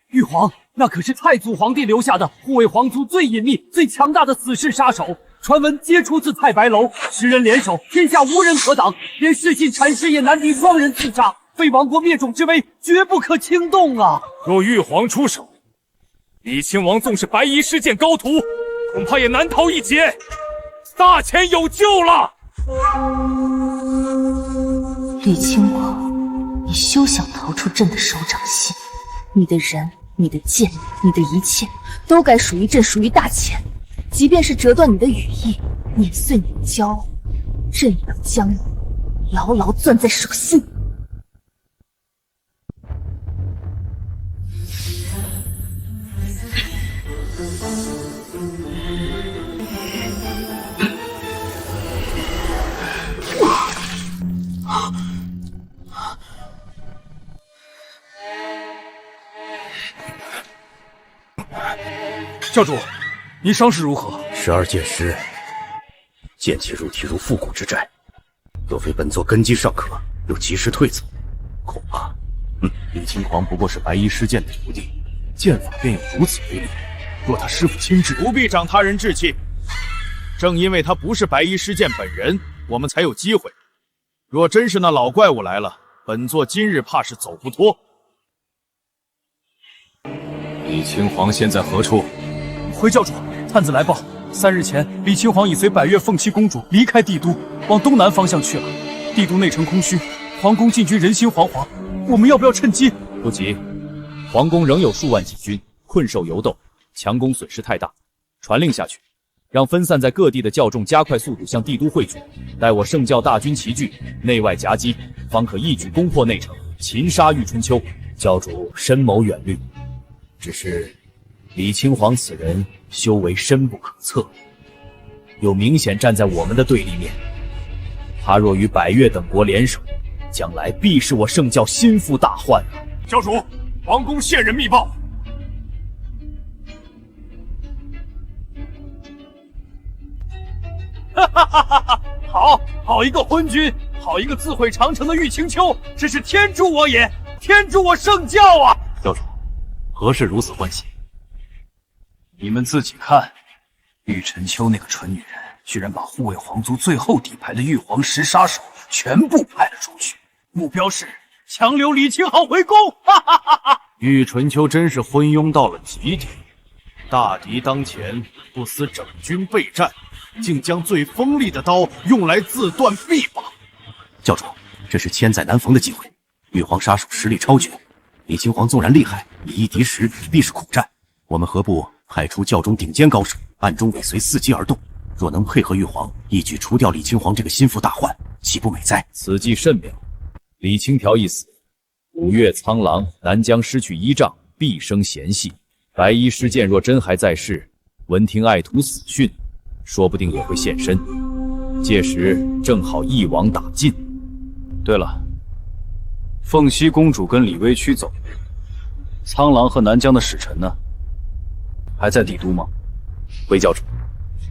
Speaker 17: 玉皇那可是太祖皇帝留下的护卫皇族最隐秘、最强大的死士杀手，传闻皆出自太白楼，10人联手，天下无人可挡，连世信禅师也难敌双人刺杀，非亡国灭种之危，绝不可轻动啊！
Speaker 4: 若玉皇出手，李亲王纵是白衣施剑高徒，恐怕也难逃一劫。大前有救了！
Speaker 5: 李清狂，你休想逃出朕的手掌心！你的人、你的剑、你的一切，都该属于朕，属于大前。即便是折断你的羽翼，碾碎你的骄傲，朕也要将你牢牢攥在手心。
Speaker 4: 教主，您伤势如何
Speaker 6: ？12剑师，剑气入体如复古之债，若非本座根基尚可，又及时退走，恐怕……
Speaker 14: 李轻狂不过是白衣施剑的徒弟，剑法便有如此威力，
Speaker 4: 若他师父亲至，不必长他人志气。正因为他不是白衣师剑本人，我们才有机会。若真是那老怪物来了，本座今日怕是走不脱。
Speaker 14: 李青皇现在何处？
Speaker 8: 回教主，探子来报，3日前，李青皇已随百越凤栖公主离开帝都，往东南方向去了。帝都内城空虚，皇宫禁军人心惶惶，我们要不要趁机？
Speaker 7: 不急，皇宫仍有数万禁军困兽犹斗，强攻损失太大。传令下去，让分散在各地的教众加快速度向帝都汇聚，待我圣教大军齐聚，内外夹击，方可一举攻破内城，擒杀玉春秋。教主深谋远虑，只是李青皇此人修为深不可测，又明显站在我们的对立面。他若与百越等国联手，将来必是我圣教心腹大患啊！
Speaker 11: 教主，皇宫线人密报。
Speaker 4: 哈哈哈哈哈！好一个昏君，好一个自毁长城的玉清秋，真是天助我也，天助我圣教啊！
Speaker 16: 教主，何事如此欢喜？你们自己看，玉晨秋那个蠢女人，居然把护卫皇族最后底牌的玉皇十杀手全部派了出去，目标是强留李清豪回宫！哈哈哈哈！
Speaker 6: 玉纯秋真是昏庸到了极点，大敌当前，不思整军备战，竟将最锋利的刀用来自断臂膀。
Speaker 18: 教主，这是千载难逢的机会，玉皇杀手实力超绝，李清皇纵然厉害，以一敌十必是苦战。我们何不派出教中顶尖高手，暗中尾随，伺机而动？若能配合玉皇，一举除掉李清皇这个心腹大患，岂不美哉？
Speaker 7: 此计甚妙。李清条一死，五岳苍狼南疆失去依仗，必生嫌隙。白衣师剑若真还在世，闻听爱徒死讯，说不定也会现身。届时正好一网打尽。
Speaker 16: 对了，凤栖公主跟李微屈走，苍狼和南疆的使臣呢？还在帝都吗？
Speaker 7: 回教主，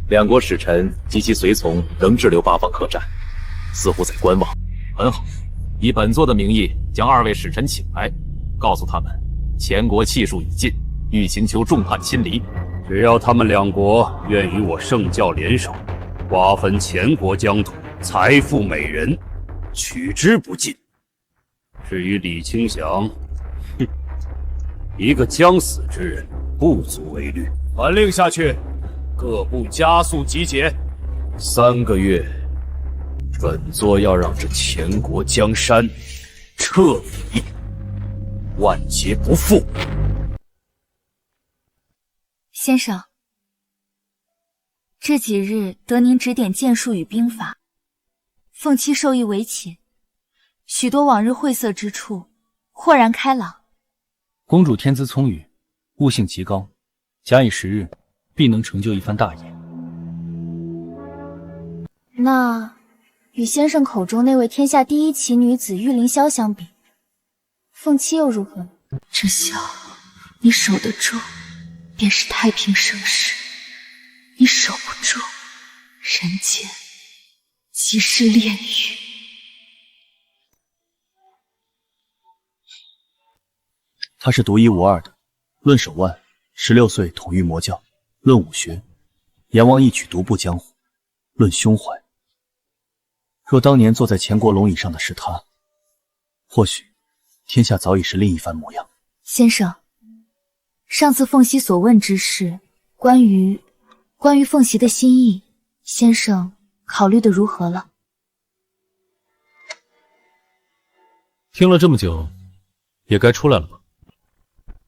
Speaker 7: 两国使臣及其随从仍滞留八方客栈，似乎在观望。很好，以本座的名义将2位使臣请来，告诉他们前国气数已尽，欲请求众叛亲离。
Speaker 19: 只要他们两国愿与我圣教联手，瓜分前国疆土，财富美人，取之不尽。至于李清祥，哼，一个将死之人，不足为虑。
Speaker 4: 传令下去，各部加速集结。
Speaker 6: 3个月，本座要让这前国江山彻底万劫不复。
Speaker 3: 先生，这几日得您指点剑术与兵法，凤栖受益为勤，许多往日晦涩之处豁然开朗。
Speaker 8: 公主天资聪颖，悟性极高，假以时日，必能成就一番大业。
Speaker 3: 那与先生口中那位天下第一奇女子玉凌霄相比，凤栖又如何呢？这萧，你守得住，便是太平盛世；你守不住，人间即是炼狱。
Speaker 16: 他是独一无二的，论手腕，16岁统御魔教；论武学，阎王一举独步江湖；论胸怀，若当年坐在前国龙椅上的是他，或许天下早已是另一番模样。
Speaker 3: 先生，上次凤栖所问之事，关于凤栖的心意，先生考虑的如何了？
Speaker 14: 听了这么久，也该出来了吧？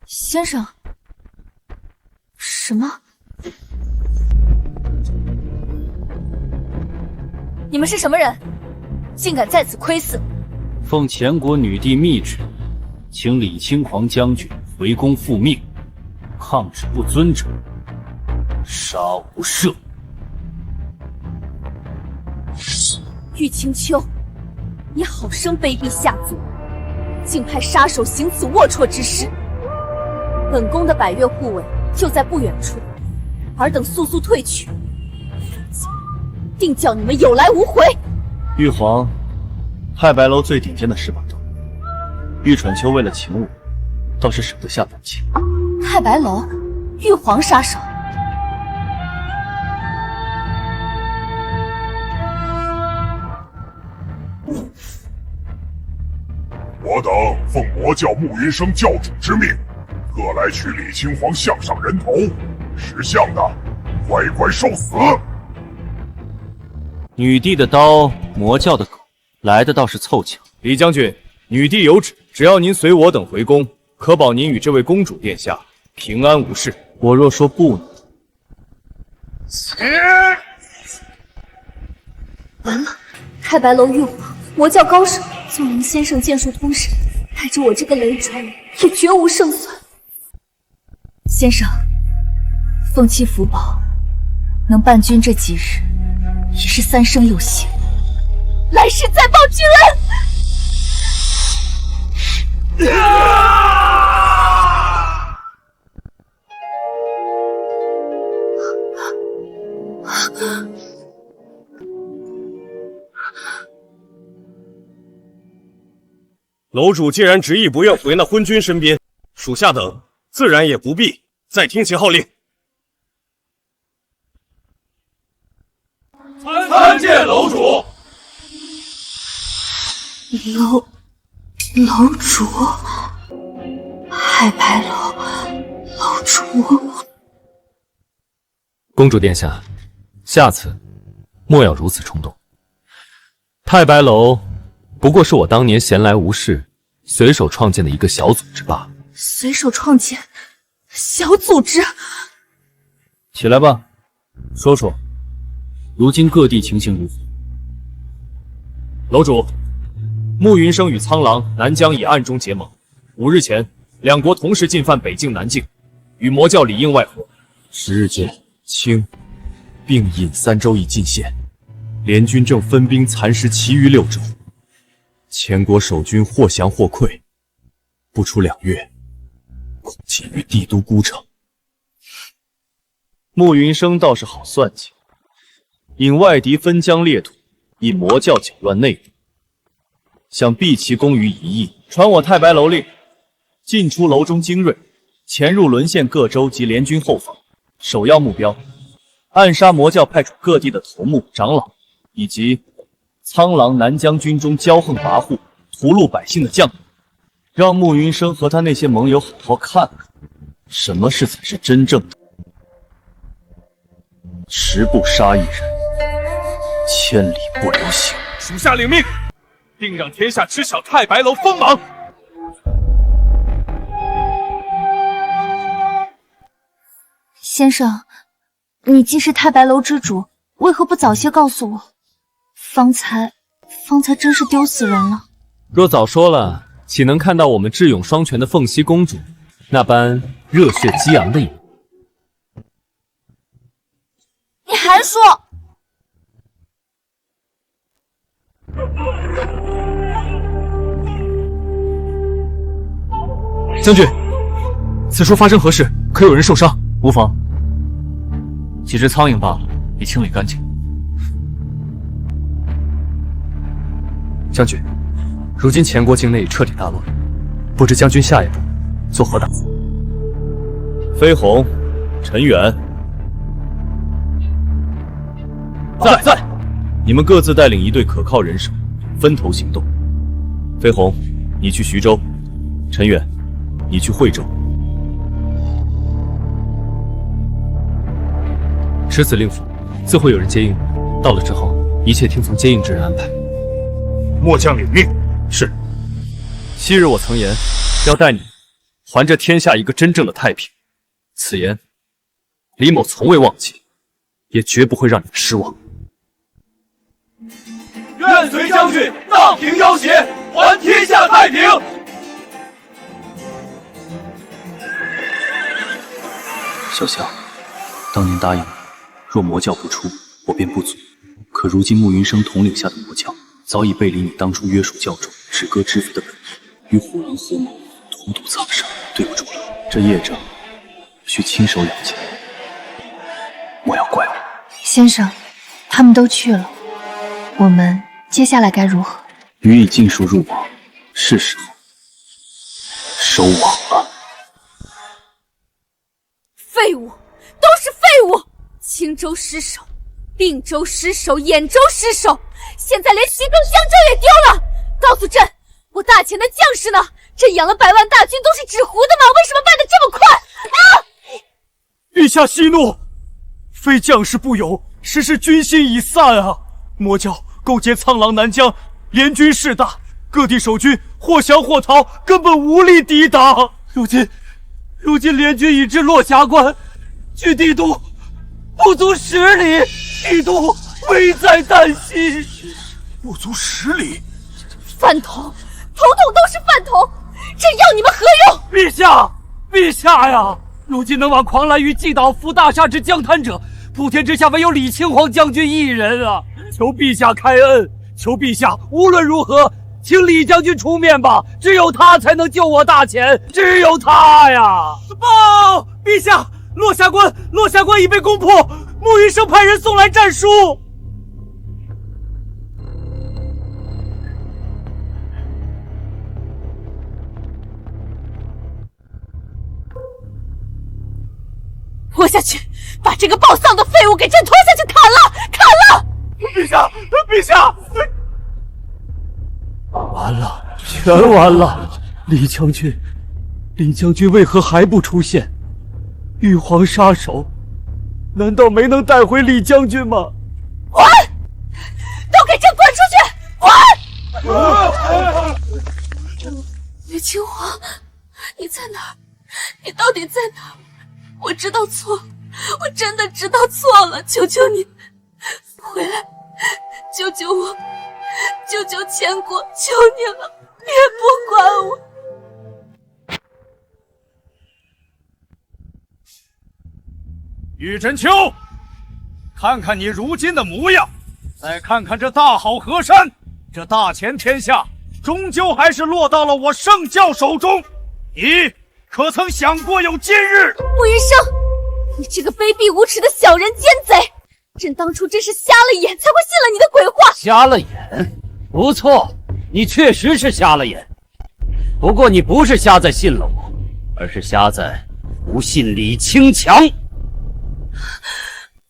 Speaker 3: 先生，什么？你们是什么人？竟敢在此窥伺！
Speaker 8: 奉前国女帝密旨，请李清皇将军回宫复命，抗旨不遵者，杀无赦。
Speaker 5: 玉清秋，你好生卑鄙下作，竟派杀手行此龌龊之事！本宫的百越护卫就在不远处，尔等速速退去，定叫你们有来无回！
Speaker 16: 玉皇，太白楼最顶尖的10把刀，玉蠢秋为了擒我，倒是舍得下本钱。
Speaker 3: 太白楼，
Speaker 5: 玉皇杀手。
Speaker 11: 我等奉魔教穆云生教主之命，特来取李青黄项上人头，识相的乖乖受死。
Speaker 16: 女帝的刀，魔教的狗，来的倒是凑巧。
Speaker 4: 李将军，女帝有旨，只要您随我等回宫，可保您与这位公主殿下平安无事。
Speaker 16: 我若说不呢？
Speaker 3: 完了，太白楼玉皇，魔教高手，纵林先生剑术通神，带着我这个雷主也绝无胜算。
Speaker 5: 先生，凤栖福宝能伴君这几日，已是三生有幸。
Speaker 3: 来世再报君恩。
Speaker 6: 楼主既然执意不愿回那昏君身边，属下等自然也不必再听其号令。
Speaker 4: 参见楼主。
Speaker 3: 楼主，太白楼主。
Speaker 14: 公主殿下，下次莫要如此冲动。太白楼不过是我当年闲来无事，随手创建的一个小组织罢了。
Speaker 3: 随手创建小组织？
Speaker 8: 起来吧，说说，如今各地情形如何？
Speaker 4: 楼主，穆云生与苍狼、南疆已暗中结盟。5日前，两国同时进犯北境、南境，与魔教里应外合。
Speaker 14: 10日间，清、并尹3州已进献，联军正分兵蚕食其余6州。前国守军或降或溃，不出2月，恐进于帝都孤城。
Speaker 16: 穆云生倒是好算计，引外敌分疆裂土，以魔教搅乱内部，想避其功于一役。传我太白楼令，进出楼中精锐，潜入沦陷各州及联军后方，首要目标暗杀魔教派出各地的头目、长老，以及苍狼、南疆军中骄横跋扈、屠戮百姓的将领，让穆云生和他那些盟友好好看看，什么事才是真正的10步杀1人，千里不留行。
Speaker 4: 属下领命，定让天下知晓太白楼锋芒。
Speaker 3: 先生，你既是太白楼之主，为何不早些告诉我？方才真是丢死人了。
Speaker 14: 若早说了，岂能看到我们智勇双全的凤栖公主那般热血激昂的一幕？
Speaker 3: 你还说？
Speaker 8: 将军，此处发生何事？可有人受伤？
Speaker 16: 无妨，几只苍蝇罢了，已清理干净。
Speaker 8: 将军，如今前国境内已彻底大乱，不知将军下一步作何打算？
Speaker 6: 飞鸿、陈远在，你们各自带领一队可靠人手，分头行动。飞鸿，你去徐州；陈远，你去惠州。
Speaker 14: 持此令符，自会有人接应。到了之后，一切听从接应之人安排。
Speaker 11: 末将领命。
Speaker 6: 是。
Speaker 16: 昔日我曾言，要带你还这天下一个真正的太平。此言，李某从未忘记，也绝不会让你们失望。
Speaker 4: 愿随将军荡平妖邪，还天下太平。
Speaker 16: 小夏，当年答应你，若魔教不出，我便不阻。可如今穆云生统领下的魔教，早已背离你当初约束教众、止戈知府的本意，与虎狼合谋，荼毒苍生。对不住了，这业障需亲手了结。莫要怪我。
Speaker 3: 先生，他们都去了，我们接下来该如何？
Speaker 16: 鱼已尽数入网，是时候收网了。
Speaker 3: 废州失守，并州失守，兖州失守，现在连徐州、襄州也丢了。告诉朕，我大前的将士呢？朕养了100万大军都是纸糊的吗？为什么败得这么快啊？
Speaker 4: 陛下息怒，非将士不勇，实是军心已散啊！魔教勾结苍狼南疆，联军势大，各地守军或降或逃，根本无力抵挡。如今联军已至落霞关，距帝都不足10里，帝都危在旦夕。
Speaker 12: 不足10里，
Speaker 3: 饭桶，统统都是饭桶，朕要你们何用？
Speaker 17: 陛下呀！如今能往狂澜于既倒，扶大厦之江滩者，普天之下唯有李青黄将军一人啊！求陛下开恩，求陛下无论如何，请李将军出面吧！只有他才能救我大前，只有他呀！报，陛下，落霞关已被攻破，穆云生派人送来战书。
Speaker 3: 拖下去，把这个暴丧的废物给朕拖下去砍了！
Speaker 4: 陛下！完了，全完了！李将军为何还不出现？玉皇杀手，难道没能带回李将军吗？
Speaker 3: 滚！都给朕滚出去！滚！李青黄，你在哪儿？你到底在哪儿？我知道错，我真的知道错了，求求你回来，救救我，救救前国，求你了，别不管我。
Speaker 15: 玉真秋，看看你如今的模样，再看看这大好河山，这大前天下，终究还是落到了我圣教手中。你可曾想过有今日？
Speaker 3: 穆云生，你这个卑鄙无耻的小人奸贼！朕当初真是瞎了眼，才会信了你的鬼话。
Speaker 19: 瞎了眼？不错，你确实是瞎了眼。不过你不是瞎在信了我，而是瞎在不信李清强。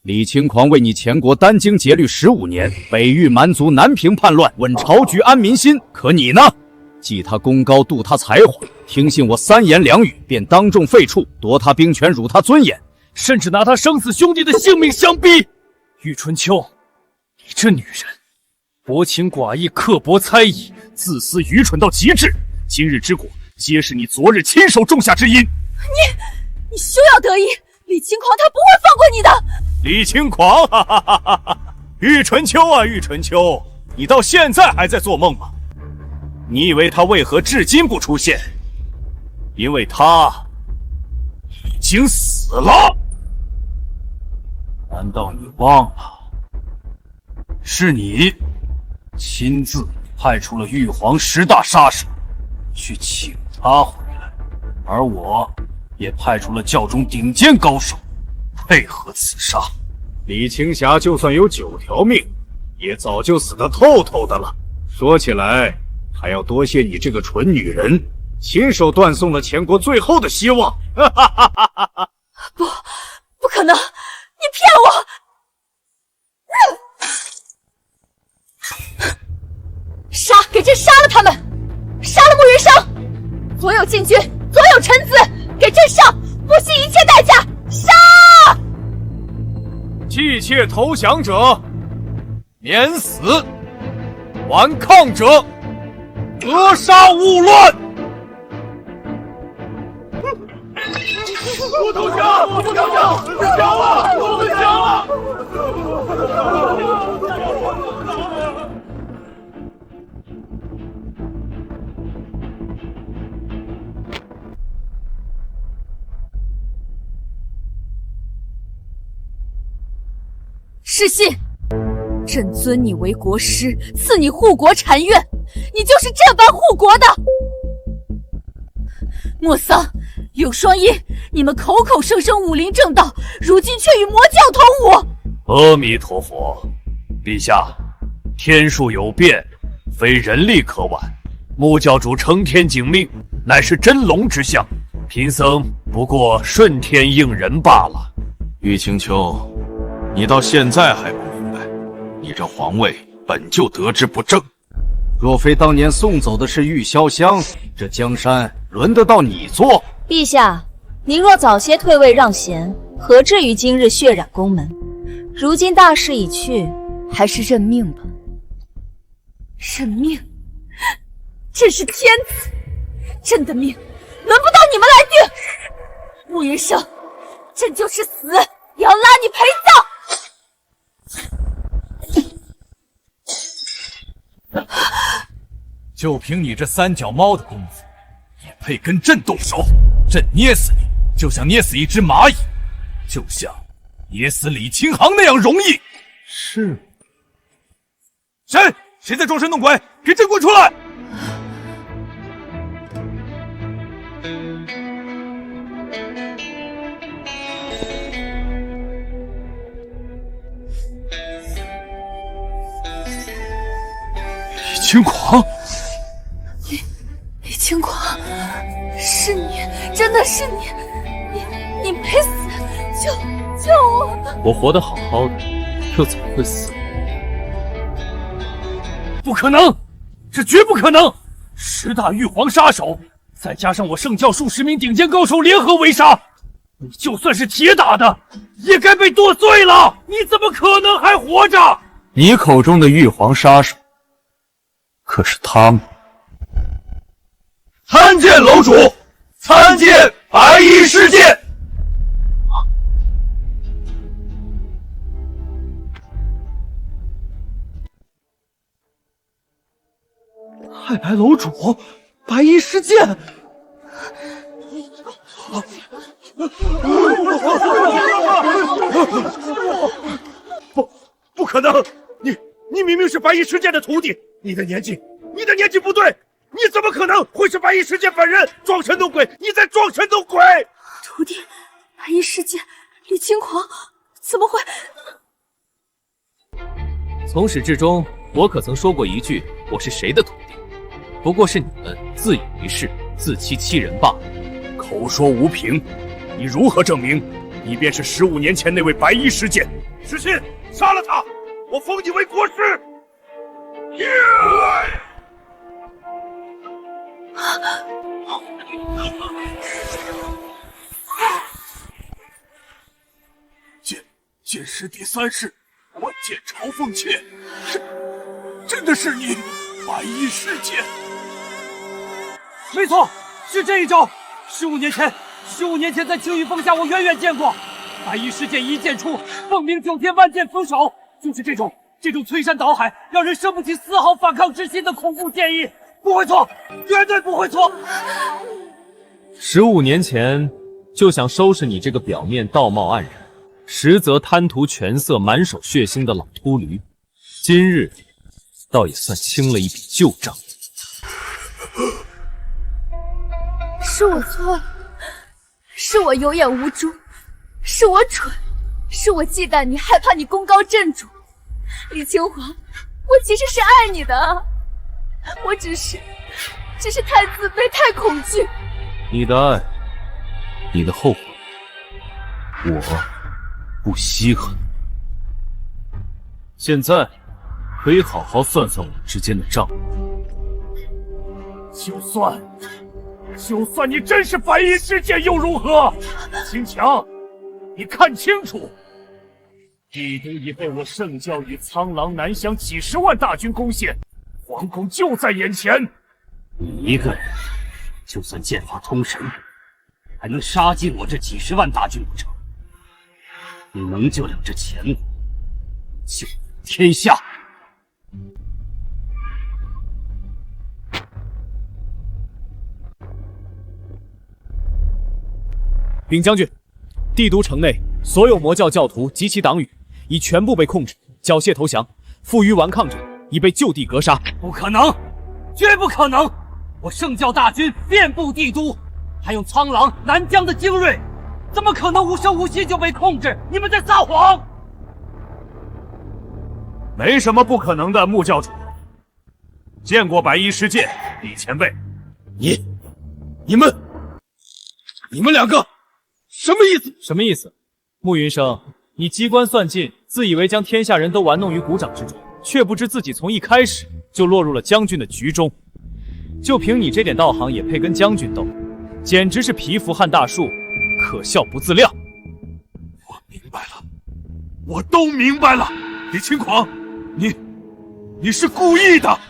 Speaker 19: 李清狂为你前国殚精竭虑15年，北域蛮族南平叛乱，稳朝局安民心。可你呢？记他功高，妒他才华，听信我3言2语，便当众废黜，夺他兵权，辱他尊严，
Speaker 8: 甚至拿他生死兄弟的性命相逼。玉春秋，你这女人，薄情寡义，刻薄猜疑，自私愚蠢到极致。今日之果，皆是你昨日亲手种下之因。
Speaker 3: 你休要得意，李清狂他不会放过你的。
Speaker 4: 李清狂，哈哈哈哈哈！玉春秋啊，玉春秋，你到现在还在做梦吗？你以为他为何至今不出现？因为他已经死了。难道你忘了？是你亲自派出了玉皇10大杀手去请他回来，而我也派出了教中顶尖高手配合刺杀。李青霞就算有9条命，也早就死得透透的了。说起来，还要多谢你这个蠢女人，亲手断送了前国最后的希望。
Speaker 3: 不可能，你骗我！给朕杀了他们，杀了穆云生，所有禁军，所有臣子，给朕上，不惜一切代价，杀！
Speaker 4: 弃妾投降者免死，顽抗者扼杀勿乱。
Speaker 11: 不投降！不投降！不投降啊！不投降啊！
Speaker 3: 是信，朕尊你为国师，赐你护国禅院，你就是这般护国的。莫桑、柳双一，你们口口声声武林正道，如今却与魔教同舞。
Speaker 19: 阿弥陀佛，陛下，天数有变，非人力可挽。穆教主承天警命，乃是真龙之相，贫僧不过顺天应人罢了。
Speaker 16: 玉清秋，
Speaker 15: 你到现在还不明白，你这皇位本就得之不正。若非当年送走的是玉潇湘，这江山轮得到你做？
Speaker 5: 陛下，您若早些退位让贤，何至于今日血染宫门？如今大势已去，还是认命吧。
Speaker 3: 认命？朕是天子，朕的命轮不到你们来定。穆云生，朕就是死也要拉你陪葬。
Speaker 15: 就凭你这三脚猫的功夫，也配跟朕动手？朕捏死你，就像捏死一只蚂蚁，就像捏死李清航那样容易。
Speaker 12: 是。
Speaker 15: 谁在装神弄鬼？给朕滚出来！
Speaker 12: 李清狂，
Speaker 3: 李清狂，是你，真的是你，你没死，救我！
Speaker 14: 我活得好好的，又怎么会死？
Speaker 8: 不可能，这绝不可能！10大玉皇杀手，再加上我圣教数10名顶尖高手联合围杀，你就算是铁打的，也该被剁碎了！你怎么可能还活着？
Speaker 15: 你口中的玉皇杀手，可是他们？参见楼主，参见白衣师剑。
Speaker 12: 太白楼主，白衣师剑。
Speaker 11: 不可能！你明明是白衣师剑的徒弟，你的年纪不对，你怎么可能会是白衣师剑本人？装神弄鬼！你在装神弄鬼！
Speaker 3: 徒弟，白衣师剑，李清狂，怎么会？
Speaker 14: 从始至终，我可曾说过一句我是谁的徒弟？不过是你们自以为是、自欺欺人罢了。
Speaker 11: 口说无凭，你如何证明你便是15年前那位白衣师剑？石信，杀了他！我封你为国师！剑师第3世，万剑朝凤妾，真的是你，白衣师剑！
Speaker 17: 没错，是这一招。15年前在青玉峰下，我远远见过白衣师剑一剑出，凤鸣9天，万剑封手，就是这种摧山倒海，让人生不起丝毫反抗之心的恐怖剑意，不会错，绝对不会错。
Speaker 14: 15年前就想收拾你这个表面道貌岸然，实则贪图权色、满手血腥的老秃驴，今日倒也算清了一笔旧账。
Speaker 3: 是我错了，是我有眼无珠，是我蠢，是我忌惮你，害怕你功高震主。李清华，我其实是爱你的，我只是太自卑，太恐惧。
Speaker 14: 你的爱，你的后悔，我不稀罕。现在可以好好算算我们之间的账。
Speaker 11: 就算你真是白衣师剑又如何？秦强，你看清楚，帝都已被我圣教与苍狼南乡几10万大军攻陷，皇宫就在眼前。
Speaker 19: 你一个人，就算剑法通神，还能杀尽我这几10万大军不成？你能救了这前国，救天下。
Speaker 4: 禀将军，帝都城内所有魔教教徒及其党羽已全部被控制，缴械投降，负隅顽抗者已被就地格杀。
Speaker 17: 不可能，绝不可能！我圣教大军遍布帝都，还有苍狼、南疆的精锐，怎么可能无声无息就被控制？你们在撒谎！
Speaker 11: 没什么不可能的，穆教主。见过白衣师剑，李前辈。
Speaker 15: 你们两个什么意思？
Speaker 4: 什么意思？穆云生，你机关算尽，自以为将天下人都玩弄于股掌之中，却不知自己从一开始就落入了将军的局中。就凭你这点道行，也配跟将军斗？简直是蚍蜉撼大树，可笑不自量。
Speaker 11: 我明白了，我都明白了。李轻狂，你是故意的，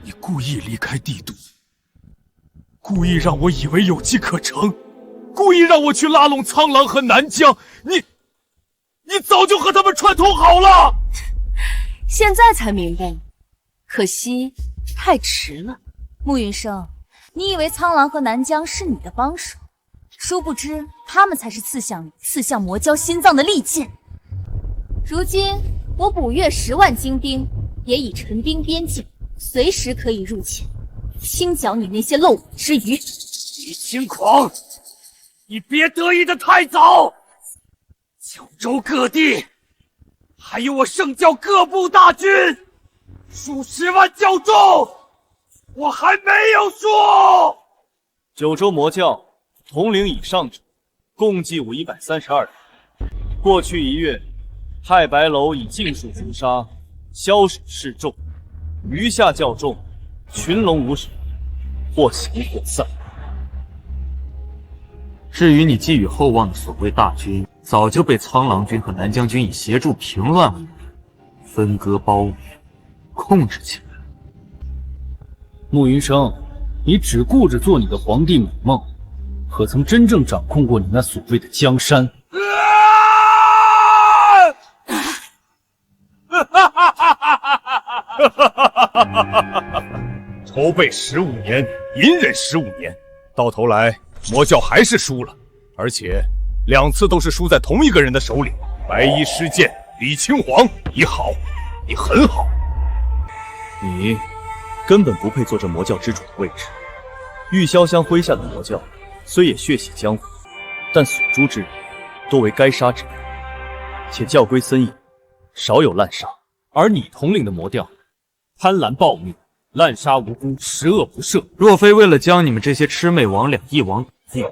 Speaker 11: 你故意离开帝都，故意让我以为有机可乘，故意让我去拉拢苍狼和南疆。你早就和他们串通好了。
Speaker 5: 现在才明白，可惜太迟了。慕云生，你以为苍狼和南疆是你的帮手，殊不知他们才是刺向魔蛟心脏的利剑。如今我捕月10万精兵也已陈兵边境，随时可以入侵，清剿你那些漏网之鱼。
Speaker 11: 李轻狂，你别得意的太早。九州各地还有我圣教各部大军，数10万教众，我还没有说。
Speaker 4: 九州魔教统领以上者，共计132人。过去1月，太白楼已尽数诛杀，枭首示众，余下教众群龙无首，或降或散。
Speaker 20: 至于你寄予厚望的所谓大军，早就被苍狼军和南疆军以协助平乱为名，分割包围，控制起来。
Speaker 8: 慕云生，你只顾着做你的皇帝美梦，可曾真正掌控过你那所谓的江山？
Speaker 11: 筹备15年，隐忍15年，到头来魔教还是输了，而且2次都是输在同一个人的手里。白衣施剑，李轻狂，你好，你很好。
Speaker 14: 你根本不配做这魔教之主的位置。玉潇湘麾下的魔教虽也血洗江湖，但所诛之人多为该杀之人，且教规森严，少有滥杀。
Speaker 4: 而你统领的魔调贪婪暴虐，滥杀无辜，十恶不赦。
Speaker 20: 若非为了将你们这些魑魅魍魉一网打尽，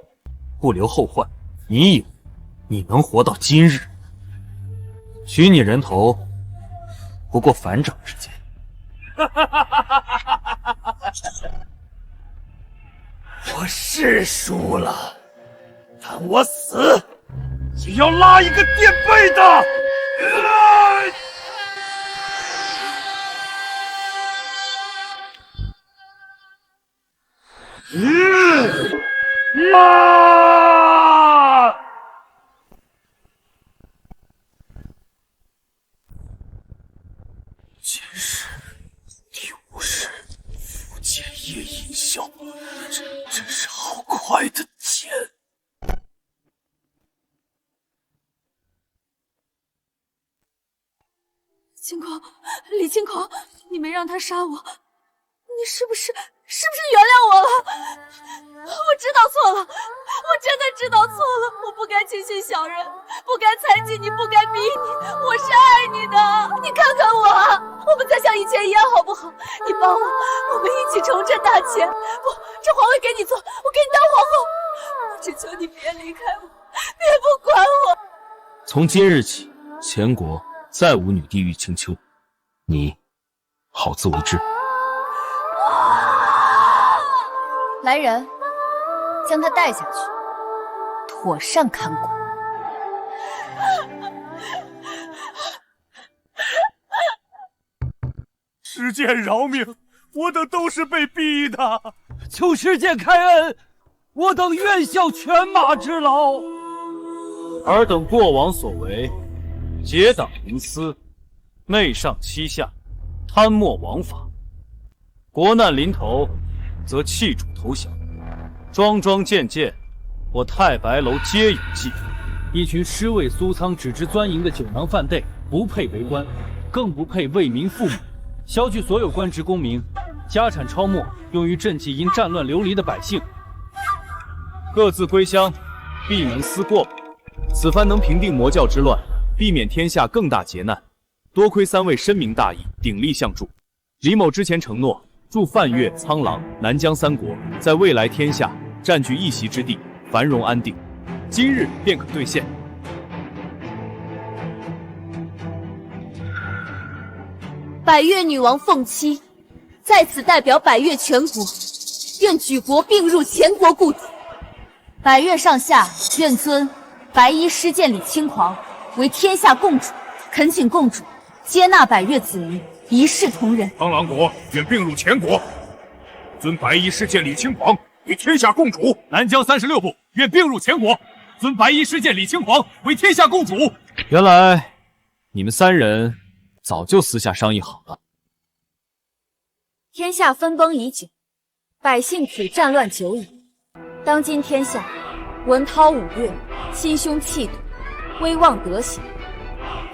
Speaker 20: 不留后患，你以为你能活到今日？取你人头，不过反掌之间。
Speaker 11: 我是输了，但我死也要拉一个垫背的。
Speaker 15: 今日第5世福建夜饮笑，真是好快的剑。
Speaker 3: 轻狂，李轻狂，你没让他杀我，你是不是原谅我了？我知道错了，我真的知道错了，我不该轻信小人，不该猜忌你，不该逼你，我是爱你的。你看看我们再像以前一样好不好？你帮我们一起重振大秦。不，这皇位给你做，我给你当皇后。我只求你别离开我，别不管我。
Speaker 14: 从今日起，前国再无女帝玉清秋，你好自为之。
Speaker 5: 来人，将他带下去，妥善看管。
Speaker 11: 师剑饶命，我等都是被逼的。
Speaker 17: 求师剑开恩，我等愿效犬马之劳。
Speaker 4: 尔等过往所为，结党营私，媚上欺下，贪墨枉法，国难临头，则弃主投降，桩桩件件，我太白楼皆有记。
Speaker 8: 一群尸位苏苍、只知钻营的酒囊饭袋，不配为官，更不配为民父母。削去所有官职功名，家产抄没，用于赈济因战乱流离的百姓。
Speaker 4: 各自归乡，闭门思过吧。此番能平定魔教之乱，避免天下更大劫难，多亏3位深明大义，鼎力相助。李某之前承诺，助梵越、苍狼、南疆3国在未来天下占据一席之地，繁荣安定，今日便可兑现。
Speaker 5: 百越女王凤七在此代表百越全国，愿举国并入前国故土。百越上下愿尊白衣施剑李轻狂为天下共主，恳请共主接纳百越子民，一视同仁。
Speaker 11: 苍狼国愿并入前国，尊白衣施剑李轻狂为天下共主。
Speaker 4: 南疆36部愿并入前国，尊白衣施剑李轻狂为天下共主。
Speaker 8: 原来你们3人早就私下商议好了。
Speaker 5: 天下分崩已久，百姓苦战乱久矣。当今天下，文韬武略，心胸气度，威望德行，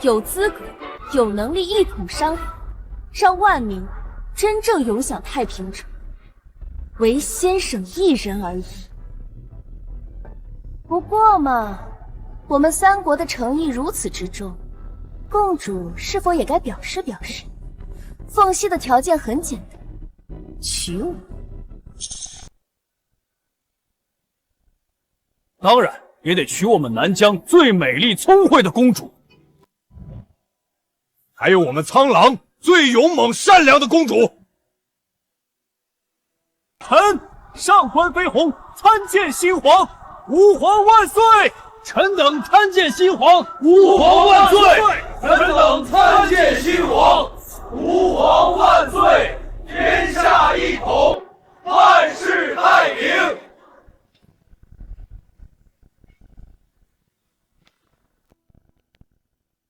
Speaker 5: 有资格、有能力一统山河，让万民真正永享太平者，唯先生一人而已。不过嘛，我们3国的诚意如此之重，共主是否也该表示表示？凤溪的条件很简单，娶我。
Speaker 4: 当然也得娶我们南疆最美丽聪慧的公主，
Speaker 11: 还有我们苍狼最勇猛善良的公主。
Speaker 4: 臣上官飞鸿参见新皇，吾皇万岁！臣等参见新皇，吾皇万岁！
Speaker 11: 臣等参见新皇，吾皇万岁！